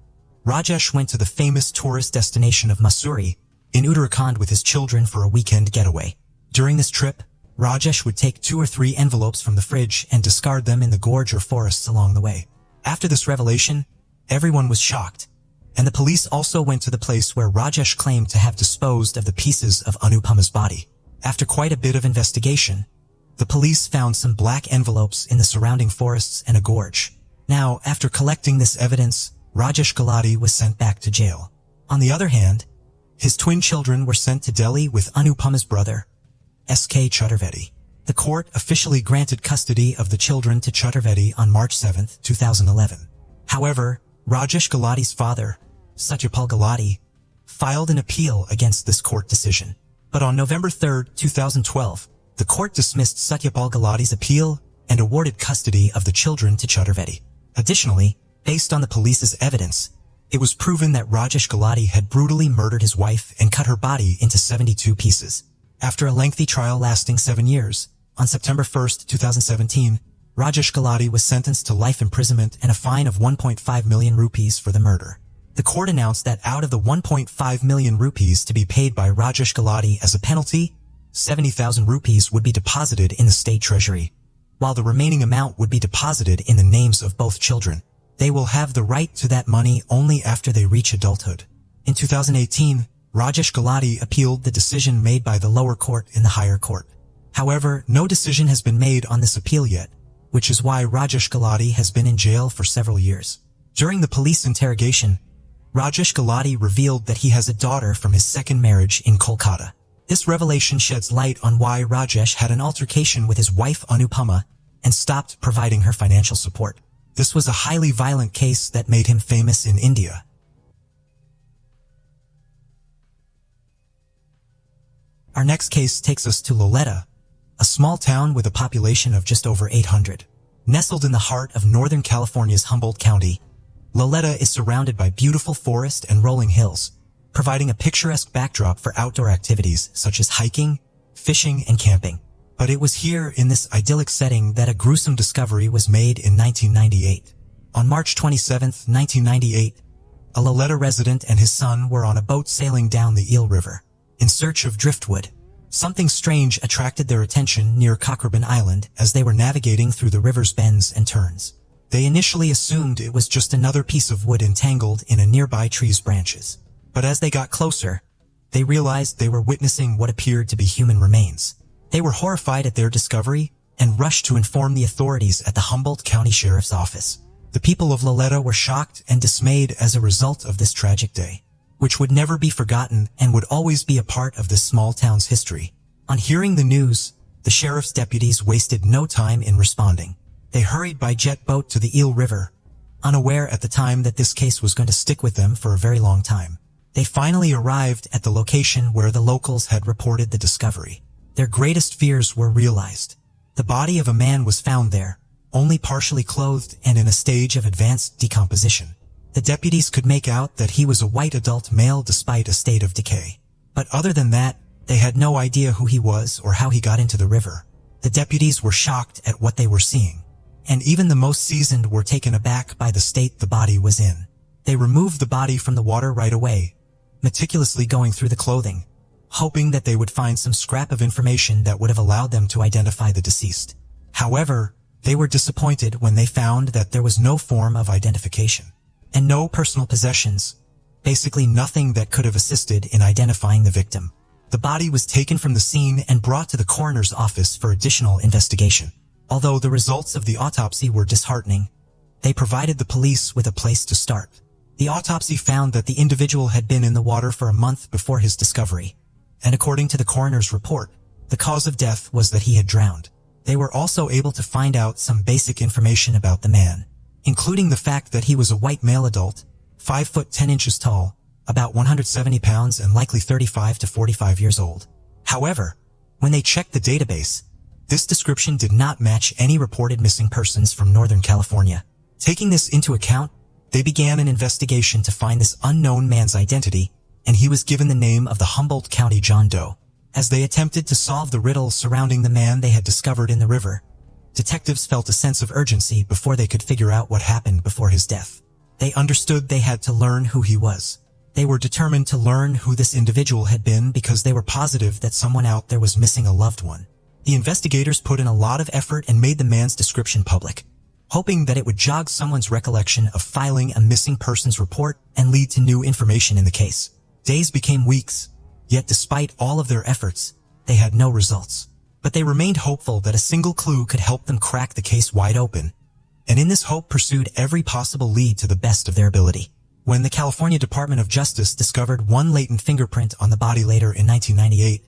Speaker 1: Rajesh went to the famous tourist destination of Mussoorie in Uttarakhand with his children for a weekend getaway. During this trip, Rajesh would take 2 or 3 envelopes from the fridge and discard them in the gorge or forests along the way. After this revelation, everyone was shocked, and the police also went to the place where Rajesh claimed to have disposed of the pieces of Anupama's body. After quite a bit of investigation, the police found some black envelopes in the surrounding forests and a gorge. Now, after collecting this evidence, Rajesh Gulati was sent back to jail. On the other hand, his twin children were sent to Delhi with Anupama's brother, S.K. Chaturvedi. The court officially granted custody of the children to Chaturvedi on March 7, 2011. However, Rajesh Gulati's father, Satyapal Gulati, filed an appeal against this court decision. But on November 3, 2012, the court dismissed Satyapal Gulati's appeal and awarded custody of the children to Chaturvedi. Additionally, based on the police's evidence, it was proven that Rajesh Gulati had brutally murdered his wife and cut her body into 72 pieces. After a lengthy trial lasting 7 years, on September 1, 2017, Rajesh Gulati was sentenced to life imprisonment and a fine of 1.5 million rupees for the murder. The court announced that out of the 1.5 million rupees to be paid by Rajesh Gulati as a penalty, 70,000 rupees would be deposited in the state treasury, while the remaining amount would be deposited in the names of both children. They will have the right to that money only after they reach adulthood. In 2018, Rajesh Gulati appealed the decision made by the lower court in the higher court. However, no decision has been made on this appeal yet, which is why Rajesh Gulati has been in jail for several years. During the police interrogation, Rajesh Gulati revealed that he has a daughter from his second marriage in Kolkata. This revelation sheds light on why Rajesh had an altercation with his wife Anupama and stopped providing her financial support. This was a highly violent case that made him famous in India. Our next case takes us to Loleta, a small town with a population of just over 800. Nestled in the heart of Northern California's Humboldt County, Loleta is surrounded by beautiful forest and rolling hills, providing a picturesque backdrop for outdoor activities such as hiking, fishing, and camping. But it was here in this idyllic setting that a gruesome discovery was made in 1998. On March 27, 1998, a Loleta resident and his son were on a boat sailing down the Eel River. In search of driftwood, something strange attracted their attention near Cockrebin Island as they were navigating through the river's bends and turns. They initially assumed it was just another piece of wood entangled in a nearby tree's branches. But as they got closer, they realized they were witnessing what appeared to be human remains. They were horrified at their discovery and rushed to inform the authorities at the Humboldt County Sheriff's Office. The people of Loleta were shocked and dismayed as a result of this tragic day, which would never be forgotten and would always be a part of this small town's history. On hearing the news, the sheriff's deputies wasted no time in responding. They hurried by jet boat to the Eel River, unaware at the time that this case was going to stick with them for a very long time. They finally arrived at the location where the locals had reported the discovery. Their greatest fears were realized. The body of a man was found there, only partially clothed and in a stage of advanced decomposition. The deputies could make out that he was a white adult male despite a state of decay. But other than that, they had no idea who he was or how he got into the river. The deputies were shocked at what they were seeing, and even the most seasoned were taken aback by the state the body was in. They removed the body from the water right away, meticulously going through the clothing, hoping that they would find some scrap of information that would have allowed them to identify the deceased. However, they were disappointed when they found that there was no form of identification, and no personal possessions, basically nothing that could have assisted in identifying the victim. The body was taken from the scene and brought to the coroner's office for additional investigation. Although the results of the autopsy were disheartening, they provided the police with a place to start. The autopsy found that the individual had been in the water for a month before his discovery, and according to the coroner's report, the cause of death was that he had drowned. They were also able to find out some basic information about the man, including the fact that he was a white male adult, 5 foot 10 inches tall, about 170 pounds and likely 35 to 45 years old. However, when they checked the database, this description did not match any reported missing persons from Northern California. Taking this into account, they began an investigation to find this unknown man's identity, and he was given the name of the Humboldt County John Doe. As they attempted to solve the riddle surrounding the man they had discovered in the river, detectives felt a sense of urgency before they could figure out what happened before his death. They understood they had to learn who he was. They were determined to learn who this individual had been because they were positive that someone out there was missing a loved one. The investigators put in a lot of effort and made the man's description public, hoping that it would jog someone's recollection of filing a missing persons report and lead to new information in the case. Days became weeks, yet despite all of their efforts, they had no results. But they remained hopeful that a single clue could help them crack the case wide open, and in this hope pursued every possible lead to the best of their ability. When the California Department of Justice discovered one latent fingerprint on the body later in 1998,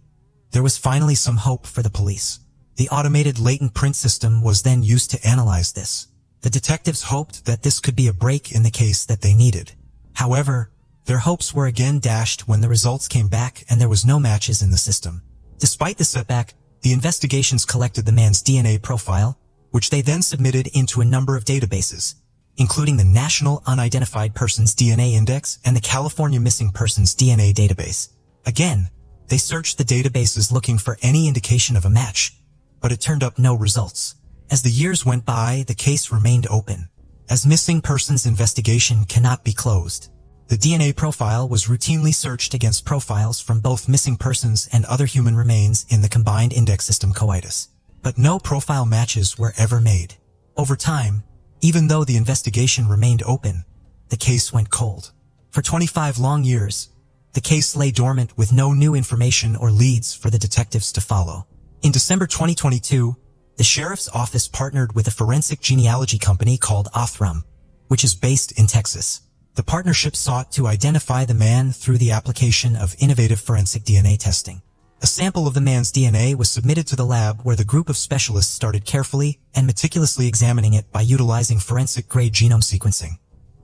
Speaker 1: there was finally some hope for the police. The automated latent print system was then used to analyze this. The detectives hoped that this could be a break in the case that they needed. However, their hopes were again dashed when the results came back and there was no matches in the system. Despite the setback, the investigations collected the man's DNA profile, which they then submitted into a number of databases, including the National Unidentified Persons DNA Index and the California Missing Persons DNA Database. Again, they searched the databases looking for any indication of a match, but it turned up no results. As the years went by, the case remained open, as missing persons investigation cannot be closed. The DNA profile was routinely searched against profiles from both missing persons and other human remains in the combined index system COIDUS, but no profile matches were ever made. Over time, even though the investigation remained open, the case went cold. For 25 long years, the case lay dormant with no new information or leads for the detectives to follow. In December 2022, the sheriff's office partnered with a forensic genealogy company called Othram, which is based in Texas. The partnership sought to identify the man through the application of innovative forensic DNA testing. A sample of the man's DNA was submitted to the lab where the group of specialists started carefully and meticulously examining it by utilizing forensic-grade genome sequencing,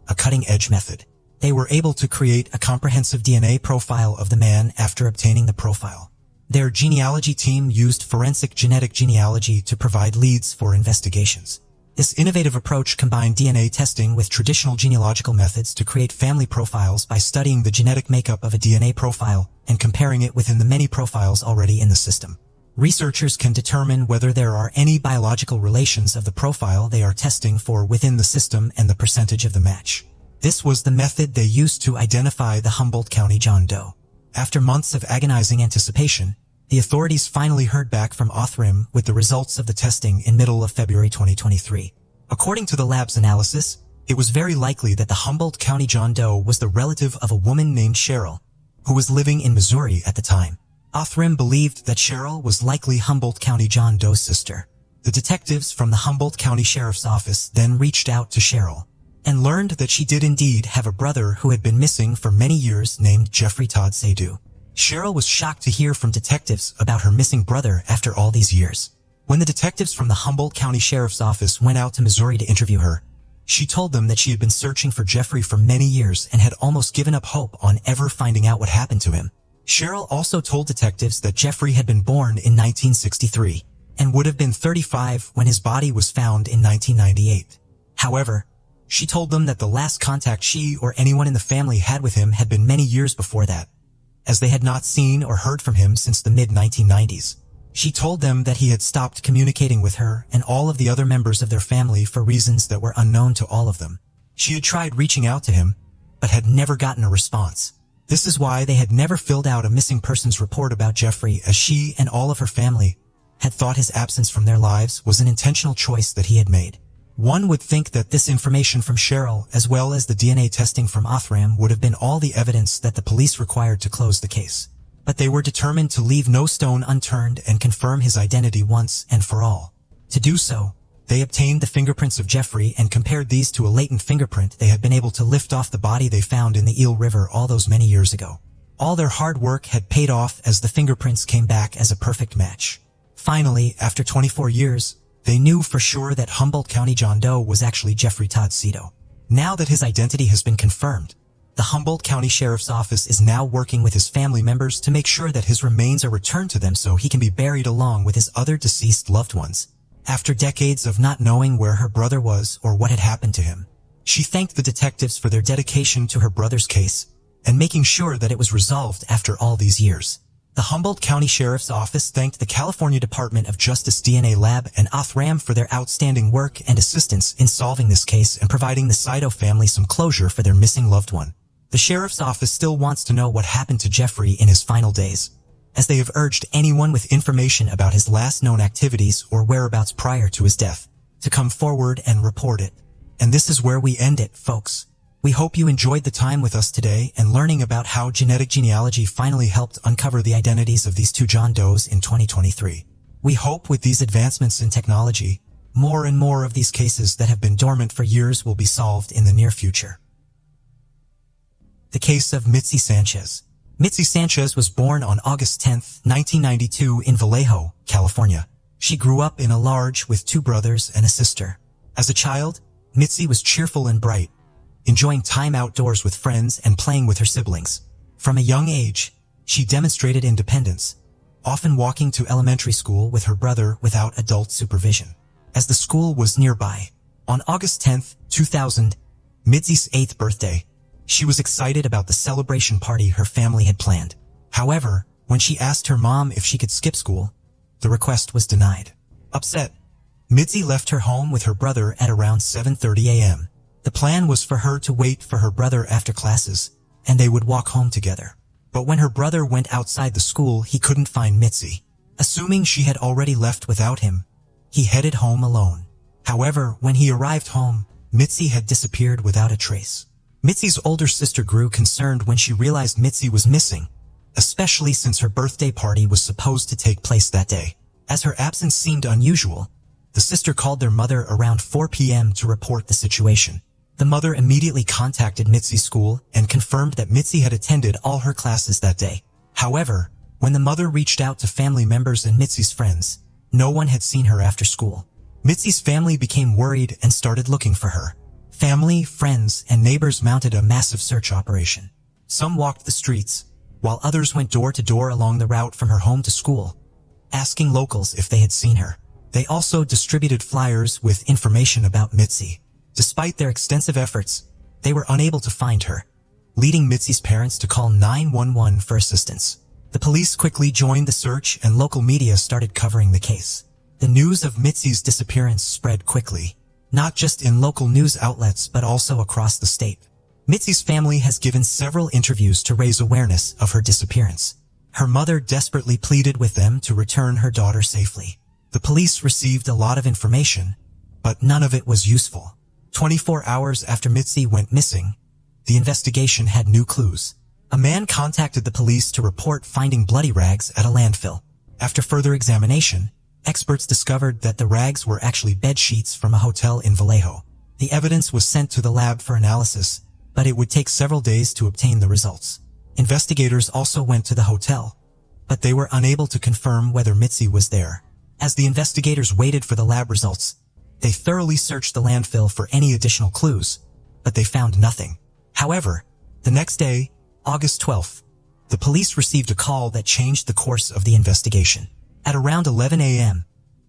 Speaker 1: a cutting-edge method. They were able to create a comprehensive DNA profile of the man after obtaining the profile. Their genealogy team used forensic genetic genealogy to provide leads for investigations. This innovative approach combined DNA testing with traditional genealogical methods to create family profiles by studying the genetic makeup of a DNA profile and comparing it within the many profiles already in the system. Researchers can determine whether there are any biological relations of the profile they are testing for within the system and the percentage of the match. This was the method they used to identify the Humboldt County John Doe. After months of agonizing anticipation, the authorities finally heard back from Othram with the results of the testing in middle of February 2023. According to the lab's analysis, it was very likely that the Humboldt County John Doe was the relative of a woman named Cheryl, who was living in Missouri at the time. Othram believed that Cheryl was likely Humboldt County John Doe's sister. The detectives from the Humboldt County Sheriff's Office then reached out to Cheryl and learned that she did indeed have a brother who had been missing for many years named Jeffrey Todd Sadow. Cheryl was shocked to hear from detectives about her missing brother after all these years. When the detectives from the Humboldt County Sheriff's Office went out to Missouri to interview her, She told them that she had been searching for Jeffrey for many years and had almost given up hope on ever finding out what happened to him. Cheryl also told detectives that Jeffrey had been born in 1963 and would have been 35 when his body was found in 1998. However, she told them that the last contact she or anyone in the family had with him had been many years before that, as they had not seen or heard from him since the mid-1990s. She told them that he had stopped communicating with her and all of the other members of their family for reasons that were unknown to all of them. She had tried reaching out to him, but had never gotten a response. This is why they had never filled out a missing persons report about Jeffrey, as she and all of her family had thought his absence from their lives was an intentional choice that he had made. One would think that this information from Cheryl, as well as the DNA testing from Othram, would have been all the evidence that the police required to close the case. But they were determined to leave no stone unturned and confirm his identity once and for all. To do so, they obtained the fingerprints of Jeffrey and compared these to a latent fingerprint they had been able to lift off the body they found in the Eel River all those many years ago. All their hard work had paid off, as the fingerprints came back as a perfect match. Finally, after 24 years, they knew for sure that Humboldt County John Doe was actually Jeffrey Todd Sadow. Now that his identity has been confirmed, the Humboldt County Sheriff's Office is now working with his family members to make sure that his remains are returned to them so he can be buried along with his other deceased loved ones. After decades of not knowing where her brother was or what had happened to him, she thanked the detectives for their dedication to her brother's case and making sure that it was resolved after all these years. The Humboldt County Sheriff's Office thanked the California Department of Justice DNA Lab and Othram for their outstanding work and assistance in solving this case and providing the Sadow family some closure for their missing loved one. The Sheriff's Office still wants to know what happened to Jeffrey in his final days, as they have urged anyone with information about his last known activities or whereabouts prior to his death to come forward and report it. And this is where we end it, folks. We hope you enjoyed the time with us today and learning about how genetic genealogy finally helped uncover the identities of these two John Does in 2023. We hope with these advancements in technology, more and more of these cases that have been dormant for years will be solved in the near future. The case of Mitzy Sanchez. Mitzy Sanchez was born on August 10, 1992 in Vallejo, California. She grew up in a large with two brothers and a sister. As a child, Mitzy was cheerful and bright, enjoying time outdoors with friends and playing with her siblings. From a young age, she demonstrated independence, often walking to elementary school with her brother without adult supervision. As the school was nearby, on August 10, 2000, Mitzy's 8th birthday, she was excited about the celebration party her family had planned. However, when she asked her mom if she could skip school, the request was denied. Upset, Mitzy left her home with her brother at around 7:30 a.m. The plan was for her to wait for her brother after classes, and they would walk home together. But when her brother went outside the school, he couldn't find Mitzy. Assuming she had already left without him, he headed home alone. However, when he arrived home, Mitzy had disappeared without a trace. Mitzy's older sister grew concerned when she realized Mitzy was missing, especially since her birthday party was supposed to take place that day. As her absence seemed unusual, the sister called their mother around 4 p.m. to report the situation. The mother immediately contacted Mitzy's school and confirmed that Mitzy had attended all her classes that day. However, when the mother reached out to family members and Mitzy's friends, no one had seen her after school. Mitzy's family became worried and started looking for her. Family, friends, and neighbors mounted a massive search operation. Some walked the streets, while others went door to door along the route from her home to school, asking locals if they had seen her. They also distributed flyers with information about Mitzy. Despite their extensive efforts, they were unable to find her, leading Mitzy's parents to call 911 for assistance. The police quickly joined the search and local media started covering the case. The news of Mitzy's disappearance spread quickly, not just in local news outlets but also across the state. Mitzy's family has given several interviews to raise awareness of her disappearance. Her mother desperately pleaded with them to return her daughter safely. The police received a lot of information, but none of it was useful. 24 hours after Mitzy went missing, the investigation had new clues. A man contacted the police to report finding bloody rags at a landfill. After further examination, experts discovered that the rags were actually bed sheets from a hotel in Vallejo. The evidence was sent to the lab for analysis, but it would take several days to obtain the results. Investigators also went to the hotel, but they were unable to confirm whether Mitzy was there. As the investigators waited for the lab results, They thoroughly searched the landfill for any additional clues, but they found nothing. However, the next day, August 12th, the police received a call that changed the course of the investigation. At around 11 a.m.,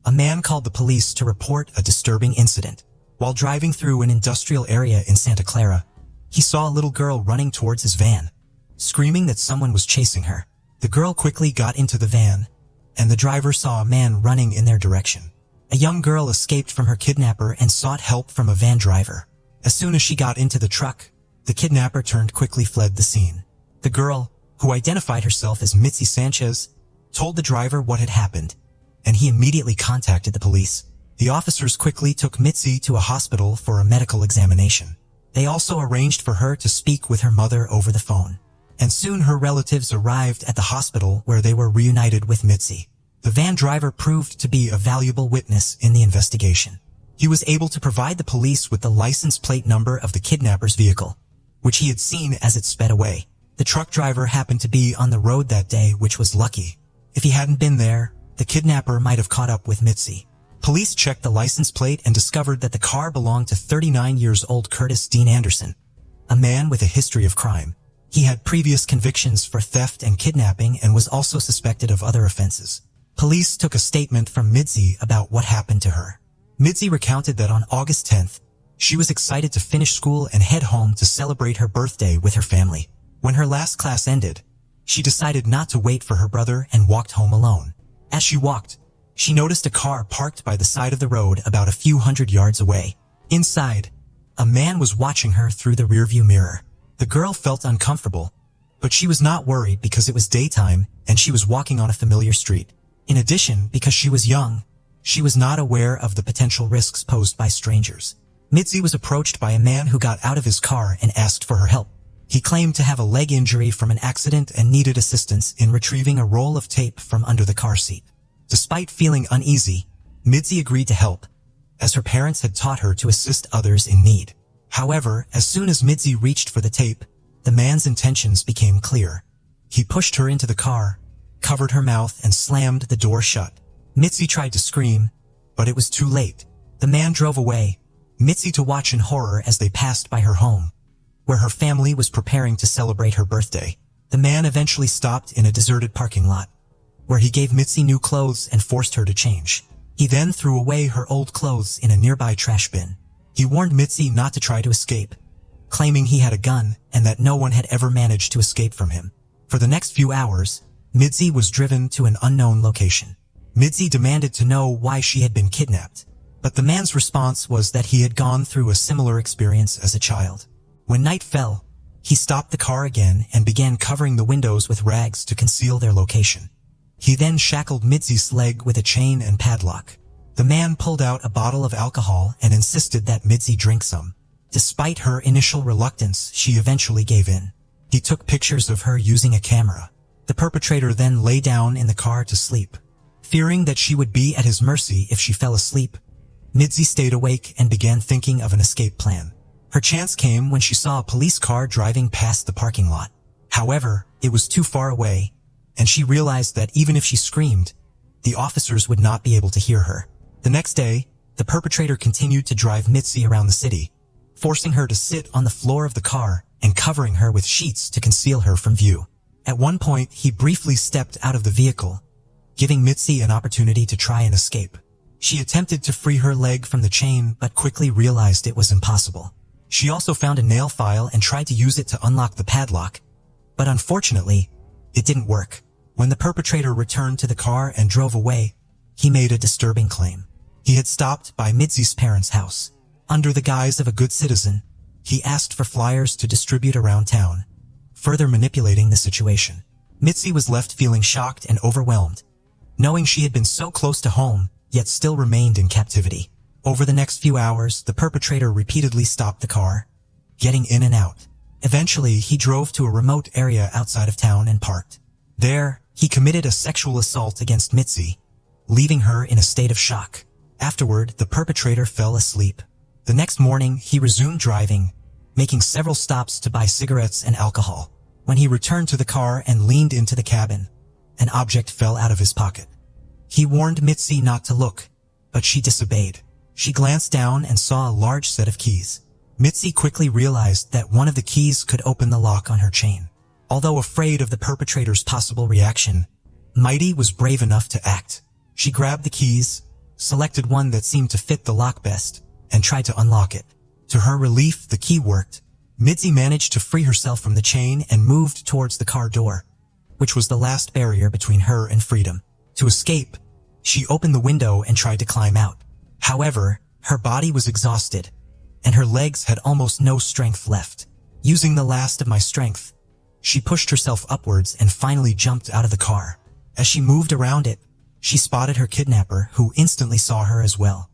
Speaker 1: a man called the police to report a disturbing incident. While driving through an industrial area in Santa Clara, he saw a little girl running towards his van, screaming that someone was chasing her. The girl quickly got into the van, and the driver saw a man running in their direction. A young girl escaped from her kidnapper and sought help from a van driver. As soon as she got into the truck, the kidnapper quickly fled the scene. The girl, who identified herself as Mitzy Sanchez, told the driver what had happened, and he immediately contacted the police. The officers quickly took Mitzy to a hospital for a medical examination. They also arranged for her to speak with her mother over the phone. And soon her relatives arrived at the hospital where they were reunited with Mitzy. The van driver proved to be a valuable witness in the investigation. He was able to provide the police with the license plate number of the kidnapper's vehicle, which he had seen as it sped away. The truck driver happened to be on the road that day, which was lucky. If he hadn't been there, the kidnapper might have caught up with Mitzy. Police checked the license plate and discovered that the car belonged to 39-year-old Curtis Dean Anderson, a man with a history of crime. He had previous convictions for theft and kidnapping and was also suspected of other offenses. Police took a statement from Mitzy about what happened to her. Mitzy recounted that on August 10th, she was excited to finish school and head home to celebrate her birthday with her family. When her last class ended, she decided not to wait for her brother and walked home alone. As she walked, she noticed a car parked by the side of the road about a few hundred yards away. Inside, a man was watching her through the rearview mirror. The girl felt uncomfortable, but she was not worried because it was daytime and she was walking on a familiar street. In addition, because she was young, she was not aware of the potential risks posed by strangers. Mitzy was approached by a man who got out of his car and asked for her help. He claimed to have a leg injury from an accident and needed assistance in retrieving a roll of tape from under the car seat. Despite feeling uneasy, Mitzy agreed to help, as her parents had taught her to assist others in need. However, as soon as Mitzy reached for the tape, the man's intentions became clear. He pushed her into the car, covered her mouth, and slammed the door shut. Mitzy tried to scream, but it was too late. The man drove away, Mitzy to watch in horror as they passed by her home, where her family was preparing to celebrate her birthday. The man eventually stopped in a deserted parking lot, where he gave Mitzy new clothes and forced her to change. He then threw away her old clothes in a nearby trash bin. He warned Mitzy not to try to escape, claiming he had a gun and that no one had ever managed to escape from him. For the next few hours, Mitzy was driven to an unknown location. Mitzy demanded to know why she had been kidnapped, but the man's response was that he had gone through a similar experience as a child. When night fell, he stopped the car again and began covering the windows with rags to conceal their location. He then shackled Mitzy's leg with a chain and padlock. The man pulled out a bottle of alcohol and insisted that Mitzy drink some. Despite her initial reluctance, she eventually gave in. He took pictures of her using a camera. The perpetrator then lay down in the car to sleep. Fearing that she would be at his mercy if she fell asleep, Mitzy stayed awake and began thinking of an escape plan. Her chance came when she saw a police car driving past the parking lot. However, it was too far away, and she realized that even if she screamed, the officers would not be able to hear her. The next day, the perpetrator continued to drive Mitzy around the city, forcing her to sit on the floor of the car and covering her with sheets to conceal her from view. At one point, he briefly stepped out of the vehicle, giving Mitzy an opportunity to try and escape. She attempted to free her leg from the chain but quickly realized it was impossible. She also found a nail file and tried to use it to unlock the padlock, but unfortunately, it didn't work. When the perpetrator returned to the car and drove away, he made a disturbing claim. He had stopped by Mitzy's parents' house. Under the guise of a good citizen, he asked for flyers to distribute around town, further manipulating the situation. Mitzy was left feeling shocked and overwhelmed, knowing she had been so close to home, yet still remained in captivity. Over the next few hours, the perpetrator repeatedly stopped the car, getting in and out. Eventually, he drove to a remote area outside of town and parked. There, he committed a sexual assault against Mitzy, leaving her in a state of shock. Afterward, the perpetrator fell asleep. The next morning, he resumed driving, making several stops to buy cigarettes and alcohol. When he returned to the car and leaned into the cabin, an object fell out of his pocket. He warned Mitzy not to look, but she disobeyed. She glanced down and saw a large set of keys. Mitzy quickly realized that one of the keys could open the lock on her chain. Although afraid of the perpetrator's possible reaction, Mitzy was brave enough to act. She grabbed the keys, selected one that seemed to fit the lock best, and tried to unlock it. To her relief, the key worked. Mitzy managed to free herself from the chain and moved towards the car door, which was the last barrier between her and freedom. To escape, she opened the window and tried to climb out. However, her body was exhausted, and her legs had almost no strength left. Using the last of my strength, she pushed herself upwards and finally jumped out of the car. As she moved around it, she spotted her kidnapper, who instantly saw her as well.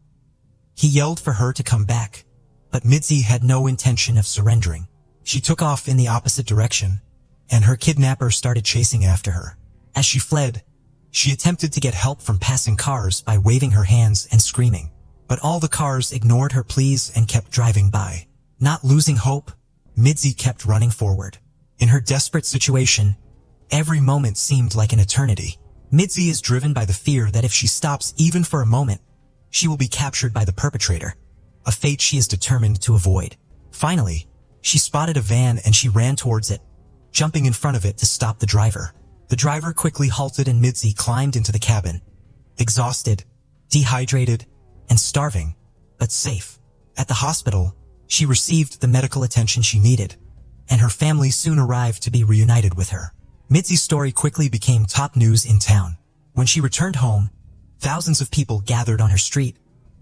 Speaker 1: He yelled for her to come back, but Mitzy had no intention of surrendering. She took off in the opposite direction, and her kidnapper started chasing after her. As she fled, she attempted to get help from passing cars by waving her hands and screaming. But all the cars ignored her pleas and kept driving by. Not losing hope, Mitzy kept running forward. In her desperate situation, every moment seemed like an eternity. Mitzy is driven by the fear that if she stops even for a moment, she will be captured by the perpetrator, a fate she is determined to avoid. Finally, she spotted a van and she ran towards it, jumping in front of it to stop the driver. The driver quickly halted and Mitzy climbed into the cabin. Exhausted, dehydrated, and starving, but safe. At the hospital, she received the medical attention she needed, and her family soon arrived to be reunited with her. Mitzy's story quickly became top news in town. When she returned home, thousands of people gathered on her street,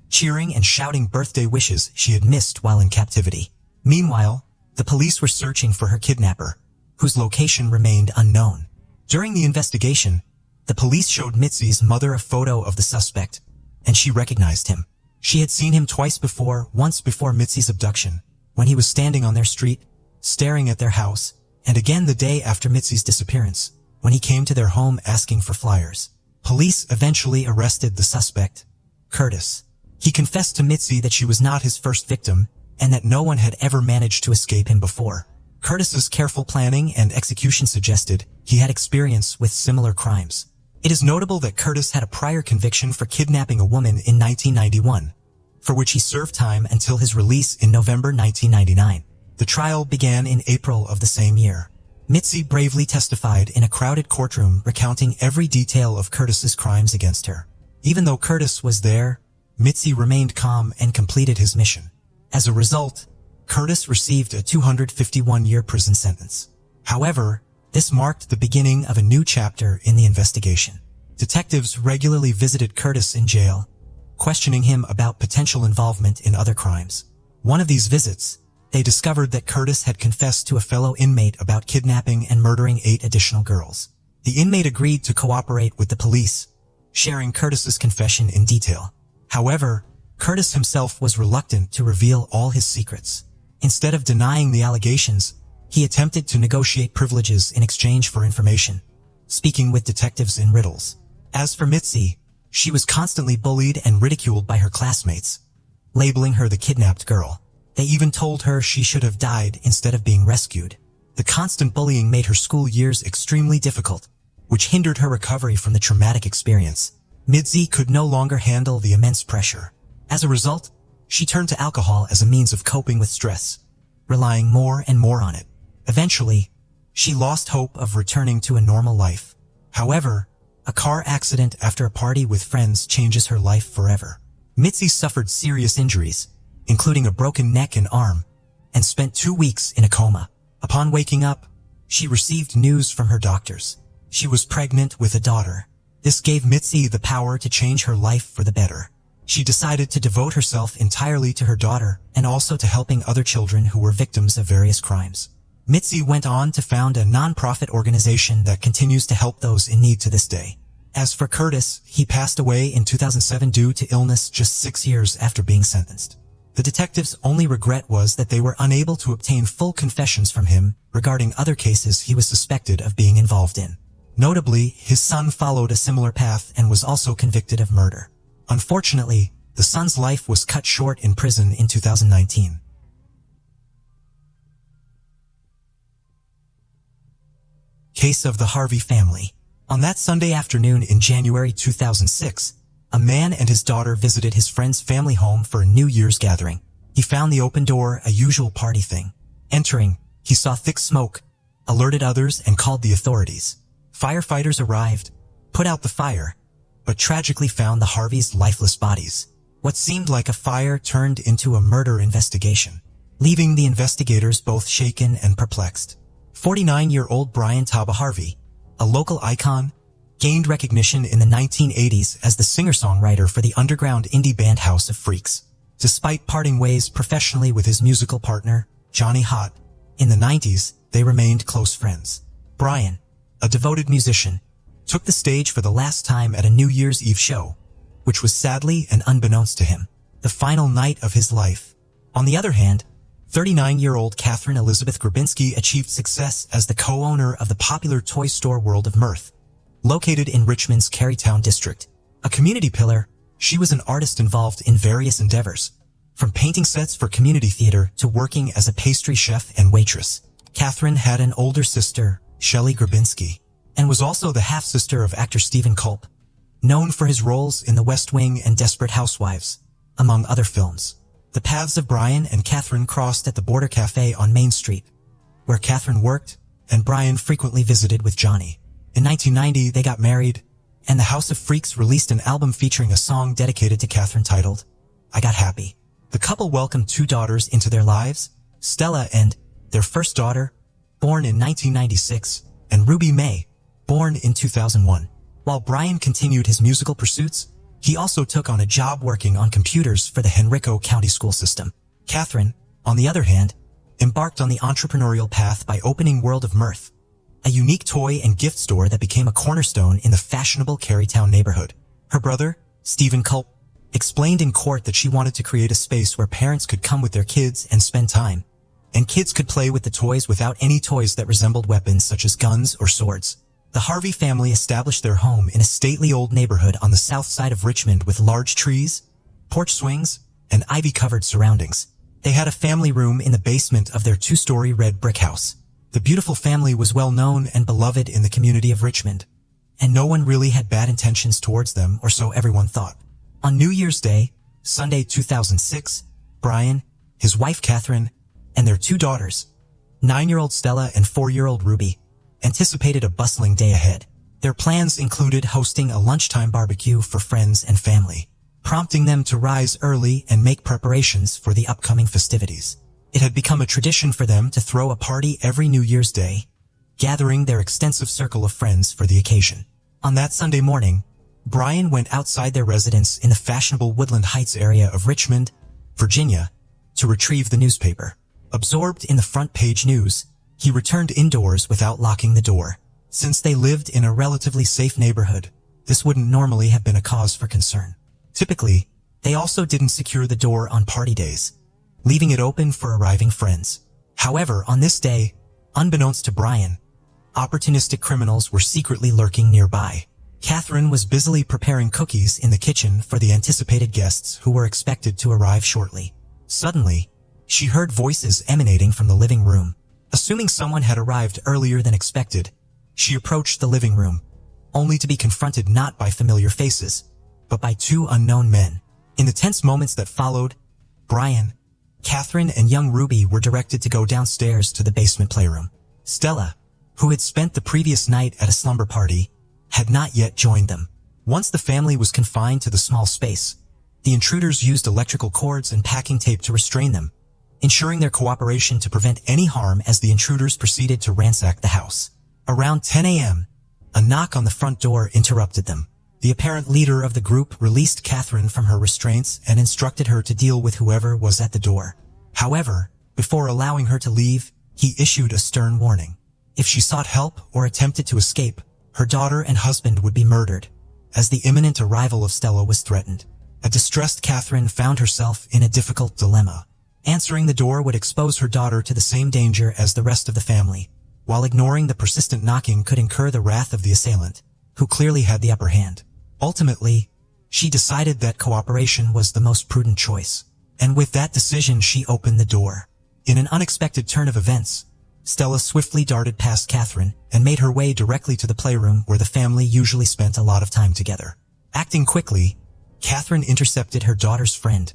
Speaker 1: cheering and shouting birthday wishes she had missed while in captivity. Meanwhile, the police were searching for her kidnapper, whose location remained unknown. During the investigation, the police showed Mitzy's mother a photo of the suspect, and she recognized him. She had seen him twice before, once before Mitzy's abduction, when he was standing on their street, staring at their house, and again the day after Mitzy's disappearance, when he came to their home asking for flyers. Police eventually arrested the suspect, Curtis. He confessed to Mitzy that she was not his first victim, and that no one had ever managed to escape him before. Curtis's careful planning and execution suggested he had experience with similar crimes. It is notable that Curtis had a prior conviction for kidnapping a woman in 1991, for which he served time until his release in November 1999. The trial began in April of the same year. Mitzy bravely testified in a crowded courtroom recounting every detail of Curtis's crimes against her. Even though Curtis was there, Mitzy remained calm and completed his mission. As a result, Curtis received a 251-year prison sentence. However, this marked the beginning of a new chapter in the investigation. Detectives regularly visited Curtis in jail, questioning him about potential involvement in other crimes. One of these visits, they discovered that Curtis had confessed to a fellow inmate about kidnapping and murdering 8 additional girls. The inmate agreed to cooperate with the police, sharing Curtis's confession in detail. However, Curtis himself was reluctant to reveal all his secrets. Instead of denying the allegations, he attempted to negotiate privileges in exchange for information, speaking with detectives in riddles. As for Mitzy, she was constantly bullied and ridiculed by her classmates, labeling her the kidnapped girl. They even told her she should have died instead of being rescued. The constant bullying made her school years extremely difficult, which hindered her recovery from the traumatic experience. Mitzy could no longer handle the immense pressure. As a result, she turned to alcohol as a means of coping with stress, relying more and more on it. Eventually, she lost hope of returning to a normal life. However, a car accident after a party with friends changes her life forever. Mitzy suffered serious injuries, including a broken neck and arm, and spent 2 weeks in a coma. Upon waking up, she received news from her doctors. She was pregnant with a daughter. This gave Mitzy the power to change her life for the better. She decided to devote herself entirely to her daughter and also to helping other children who were victims of various crimes. Mitzy went on to found a non-profit organization that continues to help those in need to this day. As for Curtis, he passed away in 2007 due to illness just 6 years after being sentenced. The detectives' only regret was that they were unable to obtain full confessions from him regarding other cases he was suspected of being involved in. Notably, his son followed a similar path and was also convicted of murder. Unfortunately, the son's life was cut short in prison in 2019. Case of the Harvey family. On that Sunday afternoon in January 2006, A man and his daughter visited his friend's family home for a New Year's gathering. He found the open door a usual party thing. Entering, he saw thick smoke, alerted others and called the authorities. Firefighters arrived, put out the fire, but tragically found the Harveys' lifeless bodies. What seemed like a fire turned into a murder investigation, leaving the investigators both shaken and perplexed. 49-year-old Brian Taba Harvey, a local icon, gained recognition in the 1980s as the singer-songwriter for the underground indie band House of Freaks. Despite parting ways professionally with his musical partner, Johnny Hott, in the 90s, they remained close friends. Brian, a devoted musician, took the stage for the last time at a New Year's Eve show, which was sadly and unbeknownst to him, the final night of his life. On the other hand, 39-year-old Catherine Elizabeth Grabinski achieved success as the co-owner of the popular toy store World of Mirth, located in Richmond's Carytown district. A community pillar, she was an artist involved in various endeavors, from painting sets for community theater to working as a pastry chef and waitress. Catherine had an older sister, Shelley Grabinski, and was also the half-sister of actor Stephen Culp, known for his roles in The West Wing and Desperate Housewives, among other films. The paths of Brian and Catherine crossed at the Border Cafe on Main Street, where Catherine worked and Brian frequently visited with Johnny. In 1990, they got married, and the House of Freaks released an album featuring a song dedicated to Catherine titled, I Got Happy. The couple welcomed 2 daughters into their lives, Stella and their first daughter, born in 1996, and Ruby May, born in 2001. While Brian continued his musical pursuits, he also took on a job working on computers for the Henrico County school system. Catherine, on the other hand, embarked on the entrepreneurial path by opening World of Mirth, a unique toy and gift store that became a cornerstone in the fashionable Carytown neighborhood. Her brother, Stephen Culp, explained in court that she wanted to create a space where parents could come with their kids and spend time, and kids could play with the toys without any toys that resembled weapons such as guns or swords. The Harvey family established their home in a stately old neighborhood on the south side of Richmond with large trees, porch swings, and ivy-covered surroundings. They had a family room in the basement of their 2-story red brick house. The beautiful family was well known and beloved in the community of Richmond, and no one really had bad intentions towards them, or so everyone thought. On New Year's Day, Sunday 2006, Brian, his wife Catherine, and their 2 daughters, 9-year-old Stella and 4-year-old Ruby, anticipated a bustling day ahead. Their plans included hosting a lunchtime barbecue for friends and family, prompting them to rise early and make preparations for the upcoming festivities. It had become a tradition for them to throw a party every New Year's Day, gathering their extensive circle of friends for the occasion. On that Sunday morning, Brian went outside their residence in the fashionable Woodland Heights area of Richmond, Virginia, to retrieve the newspaper. Absorbed in the front page news, he returned indoors without locking the door. Since they lived in a relatively safe neighborhood, this wouldn't normally have been a cause for concern. Typically, they also didn't secure the door on party days, leaving it open for arriving friends. However, on this day, unbeknownst to Brian, opportunistic criminals were secretly lurking nearby. Catherine was busily preparing cookies in the kitchen for the anticipated guests who were expected to arrive shortly. Suddenly, she heard voices emanating from the living room. Assuming someone had arrived earlier than expected, she approached the living room, only to be confronted not by familiar faces, but by 2 unknown men. In the tense moments that followed, Brian, Catherine, and young Ruby were directed to go downstairs to the basement playroom. Stella, who had spent the previous night at a slumber party, had not yet joined them. Once the family was confined to the small space, the intruders used electrical cords and packing tape to restrain them, ensuring their cooperation to prevent any harm as the intruders proceeded to ransack the house. Around 10 a.m., a knock on the front door interrupted them. The apparent leader of the group released Catherine from her restraints and instructed her to deal with whoever was at the door. However, before allowing her to leave, he issued a stern warning. If she sought help or attempted to escape, her daughter and husband would be murdered, as the imminent arrival of Stella was threatened. A distressed Catherine found herself in a difficult dilemma. Answering the door would expose her daughter to the same danger as the rest of the family, while ignoring the persistent knocking could incur the wrath of the assailant, who clearly had the upper hand. Ultimately, she decided that cooperation was the most prudent choice, and with that decision she opened the door. In an unexpected turn of events, Stella swiftly darted past Catherine and made her way directly to the playroom where the family usually spent a lot of time together. Acting quickly, Catherine intercepted her daughter's friend,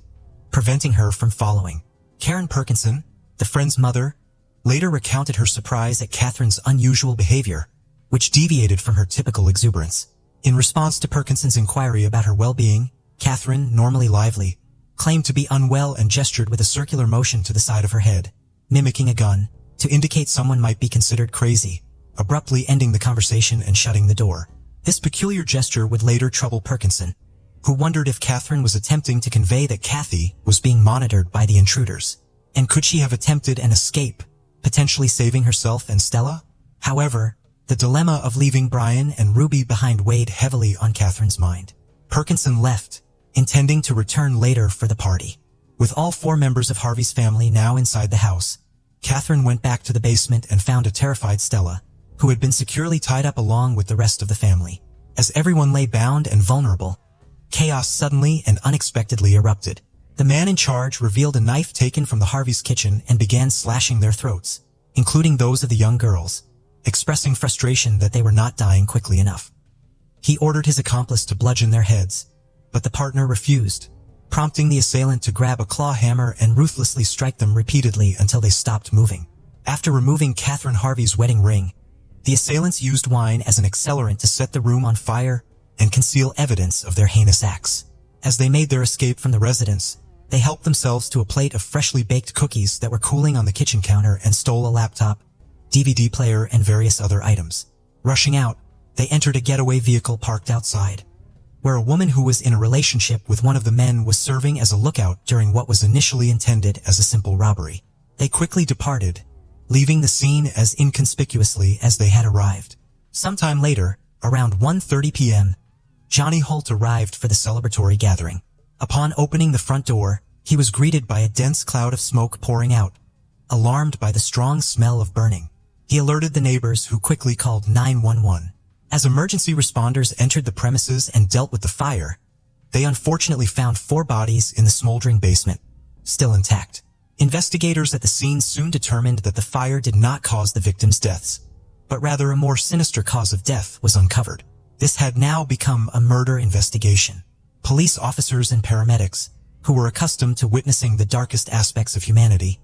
Speaker 1: preventing her from following. Karen Perkinson, the friend's mother, later recounted her surprise at Catherine's unusual behavior, which deviated from her typical exuberance. In response to Perkinson's inquiry about her well-being, Catherine, normally lively, claimed to be unwell and gestured with a circular motion to the side of her head, mimicking a gun, to indicate someone might be considered crazy, abruptly ending the conversation and shutting the door. This peculiar gesture would later trouble Perkinson, who wondered if Catherine was attempting to convey that Kathy was being monitored by the intruders. And could she have attempted an escape, potentially saving herself and Stella? However, the dilemma of leaving Brian and Ruby behind weighed heavily on Catherine's mind. Perkinson left, intending to return later for the party. With all 4 members of Harvey's family now inside the house, Catherine went back to the basement and found a terrified Stella, who had been securely tied up along with the rest of the family. As everyone lay bound and vulnerable, chaos suddenly and unexpectedly erupted. The man in charge revealed a knife taken from the Harvey's kitchen and began slashing their throats, including those of the young girls, expressing frustration that they were not dying quickly enough. He ordered his accomplice to bludgeon their heads, but the partner refused, prompting the assailant to grab a claw hammer and ruthlessly strike them repeatedly until they stopped moving. After removing Catherine Harvey's wedding ring, the assailants used wine as an accelerant to set the room on fire and conceal evidence of their heinous acts. As they made their escape from the residence, they helped themselves to a plate of freshly baked cookies that were cooling on the kitchen counter and stole a laptop, DVD player, and various other items. Rushing out, they entered a getaway vehicle parked outside, where a woman who was in a relationship with one of the men was serving as a lookout during what was initially intended as a simple robbery. They quickly departed, leaving the scene as inconspicuously as they had arrived. Sometime later, around 1:30 p.m., Johnny Holt arrived for the celebratory gathering. Upon opening the front door, he was greeted by a dense cloud of smoke pouring out. Alarmed by the strong smell of burning, he alerted the neighbors, who quickly called 911. As emergency responders entered the premises and dealt with the fire, they unfortunately found 4 bodies in the smoldering basement, still intact. Investigators at the scene soon determined that the fire did not cause the victims' deaths, but rather a more sinister cause of death was uncovered. This had now become a murder investigation. Police officers and paramedics, who were accustomed to witnessing the darkest aspects of humanity,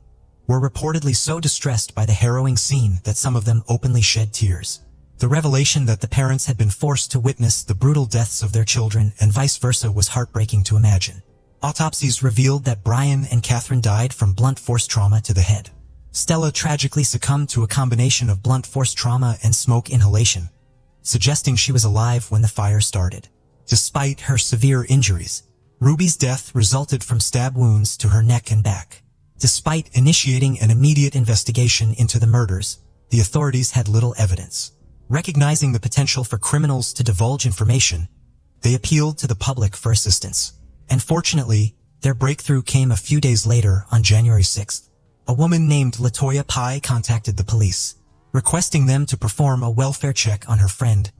Speaker 1: were reportedly so distressed by the harrowing scene that some of them openly shed tears. The revelation that the parents had been forced to witness the brutal deaths of their children and vice versa was heartbreaking to imagine. Autopsies revealed that Brian and Catherine died from blunt force trauma to the head. Stella tragically succumbed to a combination of blunt force trauma and smoke inhalation, suggesting she was alive when the fire started. Despite her severe injuries, Ruby's death resulted from stab wounds to her neck and back. Despite initiating an immediate investigation into the murders, the authorities had little evidence. Recognizing the potential for criminals to divulge information, they appealed to the public for assistance. And fortunately, their breakthrough came a few days later on January 6th. A woman named LaToya Pye contacted the police, requesting them to perform a welfare check on her friend,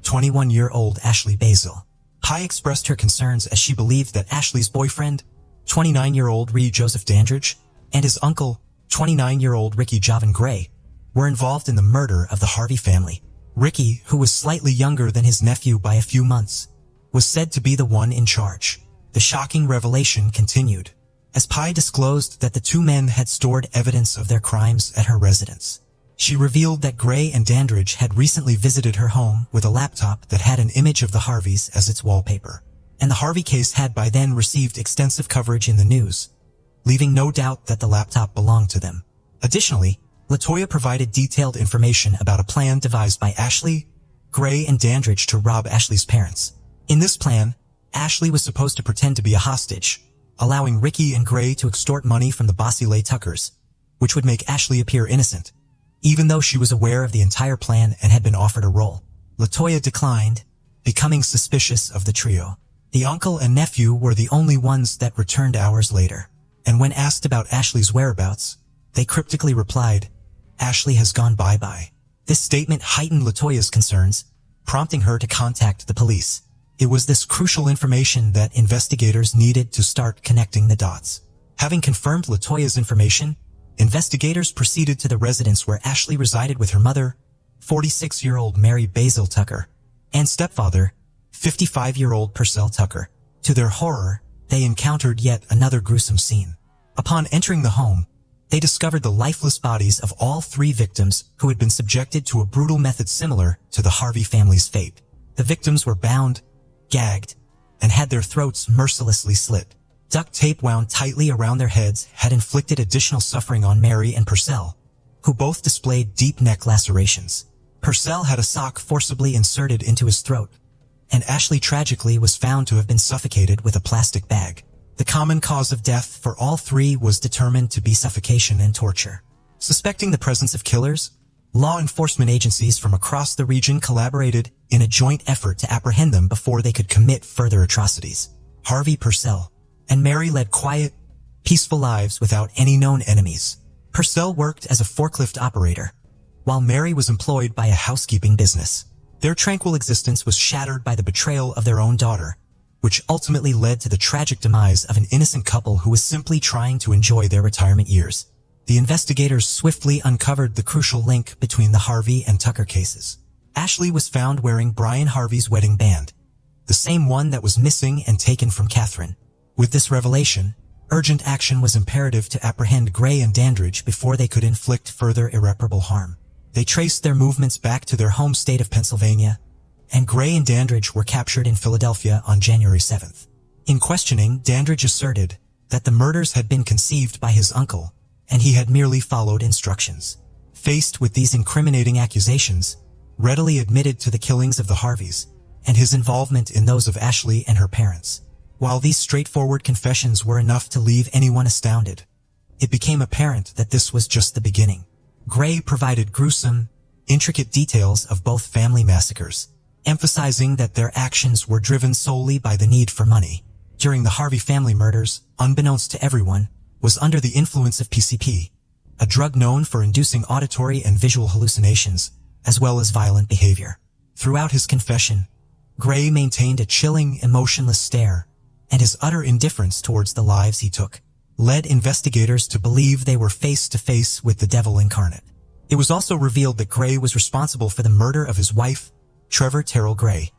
Speaker 1: 21-year-old Ashley Basil. Pye expressed her concerns as she believed that Ashley's boyfriend, 29-year-old Ree Joseph Dandridge, and his uncle, 29-year-old Ricky Javan Gray, were involved in the murder of the Harvey family. Ricky, who was slightly younger than his nephew by a few months, was said to be the one in charge. The shocking revelation continued, as Pye disclosed that the 2 men had stored evidence of their crimes at her residence. She revealed that Gray and Dandridge had recently visited her home with a laptop that had an image of the Harveys as its wallpaper, and the Harvey case had by then received extensive coverage in the news, leaving no doubt that the laptop belonged to them. Additionally, LaToya provided detailed information about a plan devised by Ashley, Gray, and Dandridge to rob Ashley's parents. In this plan, Ashley was supposed to pretend to be a hostage, allowing Ricky and Gray to extort money from the Bossy Tuckers, which would make Ashley appear innocent, even though she was aware of the entire plan and had been offered a role. LaToya declined, becoming suspicious of the trio. The uncle and nephew were the only ones that returned hours later, and when asked about Ashley's whereabouts, they cryptically replied, "Ashley has gone bye-bye." This statement heightened LaToya's concerns, prompting her to contact the police. It was this crucial information that investigators needed to start connecting the dots. Having confirmed LaToya's information, investigators proceeded to the residence where Ashley resided with her mother, 46-year-old Mary Basil Tucker, and stepfather, 55-year-old Purcell Tucker. To their horror, they encountered yet another gruesome scene. Upon entering the home, they discovered the lifeless bodies of all 3 victims who had been subjected to a brutal method similar to the Harvey family's fate. The victims were bound, gagged, and had their throats mercilessly slit. Duct tape wound tightly around their heads had inflicted additional suffering on Mary and Purcell, who both displayed deep neck lacerations. Purcell had a sock forcibly inserted into his throat, and Ashley tragically was found to have been suffocated with a plastic bag. The common cause of death for all 3 was determined to be suffocation and torture. Suspecting the presence of killers, law enforcement agencies from across the region collaborated in a joint effort to apprehend them before they could commit further atrocities. Harvey, Purcell, and Mary led quiet, peaceful lives without any known enemies. Purcell worked as a forklift operator, while Mary was employed by a housekeeping business. Their tranquil existence was shattered by the betrayal of their own daughter, which ultimately led to the tragic demise of an innocent couple who was simply trying to enjoy their retirement years. The investigators swiftly uncovered the crucial link between the Harvey and Tucker cases. Ashley was found wearing Brian Harvey's wedding band, the same one that was missing and taken from Catherine. With this revelation, urgent action was imperative to apprehend Gray and Dandridge before they could inflict further irreparable harm. They traced their movements back to their home state of Pennsylvania, and Gray and Dandridge were captured in Philadelphia on January 7th. In questioning, Dandridge asserted that the murders had been conceived by his uncle, and he had merely followed instructions. Faced with these incriminating accusations, readily admitted to the killings of the Harveys and his involvement in those of Ashley and her parents. While these straightforward confessions were enough to leave anyone astounded, it became apparent that this was just the beginning. Gray provided gruesome, intricate details of both family massacres, emphasizing that their actions were driven solely by the need for money. During the Harvey family murders, unbeknownst to everyone, was under the influence of PCP, a drug known for inducing auditory and visual hallucinations, as well as violent behavior. Throughout his confession, Gray maintained a chilling, emotionless stare, and his utter indifference towards the lives he took led investigators to believe they were face to face with the devil incarnate. It was also revealed that Gray was responsible for the murder of his wife, Trevor Terrell Gray,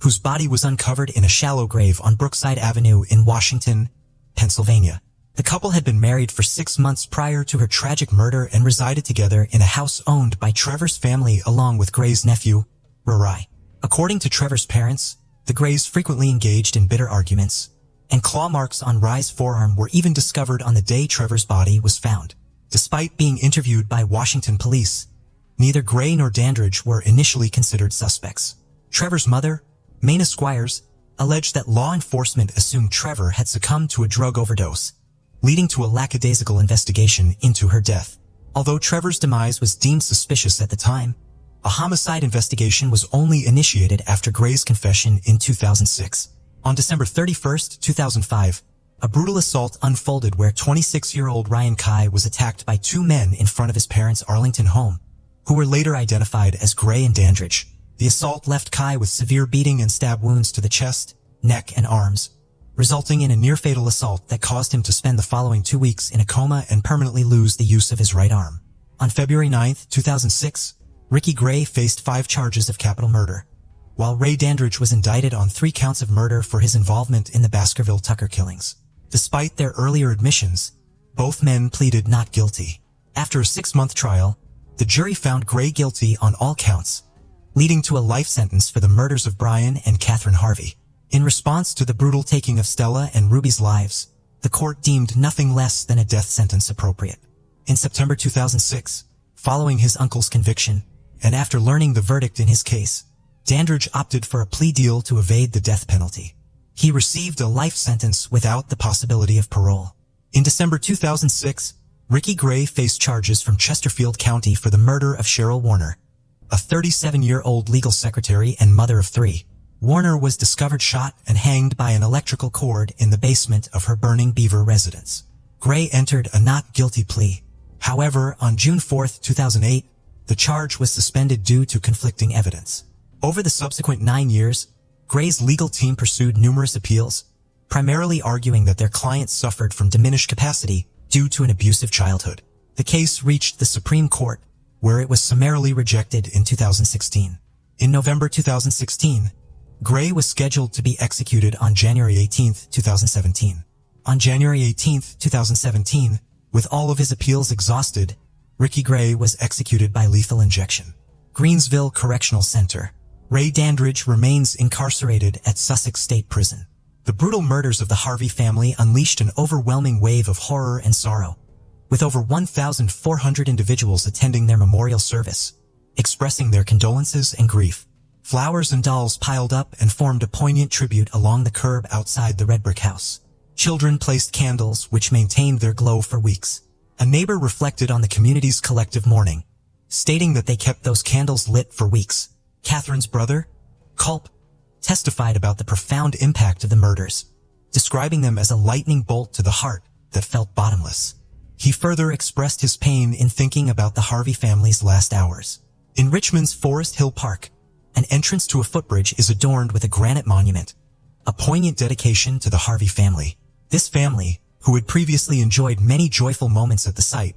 Speaker 1: whose body was uncovered in a shallow grave on Brookside Avenue in Washington, Pennsylvania. The couple had been married for 6 months prior to her tragic murder and resided together in a house owned by Trevor's family along with Gray's nephew, Rory. According to Trevor's parents, the Grays frequently engaged in bitter arguments, and claw marks on Rye's forearm were even discovered on the day Trevor's body was found. Despite being interviewed by Washington police, neither Gray nor Dandridge were initially considered suspects. Trevor's mother, Maina Squires, alleged that law enforcement assumed Trevor had succumbed to a drug overdose, leading to a lackadaisical investigation into her death. Although Trevor's demise was deemed suspicious at the time, a homicide investigation was only initiated after Gray's confession in 2006. On December 31, 2005, a brutal assault unfolded where 26-year-old Ryan Kai was attacked by 2 men in front of his parents' Arlington home, who were later identified as Gray and Dandridge. The assault left Kai with severe beating and stab wounds to the chest, neck, and arms, resulting in a near-fatal assault that caused him to spend the following 2 weeks in a coma and permanently lose the use of his right arm. On February 9, 2006, Ricky Gray faced 5 charges of capital murder, while Ray Dandridge was indicted on 3 counts of murder for his involvement in the Baskerville Tucker killings. Despite their earlier admissions, both men pleaded not guilty. After a 6-month trial, the jury found Gray guilty on all counts, leading to a life sentence for the murders of Brian and Catherine Harvey. In response to the brutal taking of Stella and Ruby's lives, the court deemed nothing less than a death sentence appropriate. In September 2006, following his uncle's conviction, and after learning the verdict in his case, Dandridge opted for a plea deal to evade the death penalty. He received a life sentence without the possibility of parole. In December 2006, Ricky Gray faced charges from Chesterfield County for the murder of Cheryl Warner, a 37-year-old legal secretary and mother of 3. Warner was discovered shot and hanged by an electrical cord in the basement of her Burning Beaver residence. Gray entered a not guilty plea. However, on June 4, 2008, the charge was suspended due to conflicting evidence. Over the subsequent 9 years, Gray's legal team pursued numerous appeals, primarily arguing that their client suffered from diminished capacity due to an abusive childhood. The case reached the Supreme Court, where it was summarily rejected in 2016. In November 2016, Gray was scheduled to be executed on January 18, 2017. On January 18, 2017, with all of his appeals exhausted, Ricky Gray was executed by lethal injection. Greensville Correctional Center. Ray Dandridge remains incarcerated at Sussex State Prison. The brutal murders of the Harvey family unleashed an overwhelming wave of horror and sorrow, with over 1,400 individuals attending their memorial service, expressing their condolences and grief. Flowers and dolls piled up and formed a poignant tribute along the curb outside the red brick house. Children placed candles which maintained their glow for weeks. A neighbor reflected on the community's collective mourning, stating that they kept those candles lit for weeks. Catherine's brother, Culp, testified about the profound impact of the murders, describing them as a lightning bolt to the heart that felt bottomless. He further expressed his pain in thinking about the Harvey family's last hours. In Richmond's Forest Hill Park, an entrance to a footbridge is adorned with a granite monument, a poignant dedication to the Harvey family. This family, who had previously enjoyed many joyful moments at the site,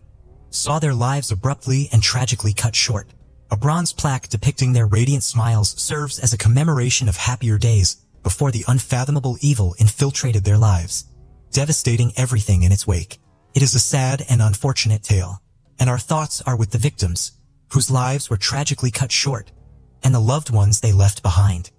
Speaker 1: saw their lives abruptly and tragically cut short. A bronze plaque depicting their radiant smiles serves as a commemoration of happier days before the unfathomable evil infiltrated their lives, devastating everything in its wake. It is a sad and unfortunate tale, and our thoughts are with the victims, whose lives were tragically cut short, and the loved ones they left behind.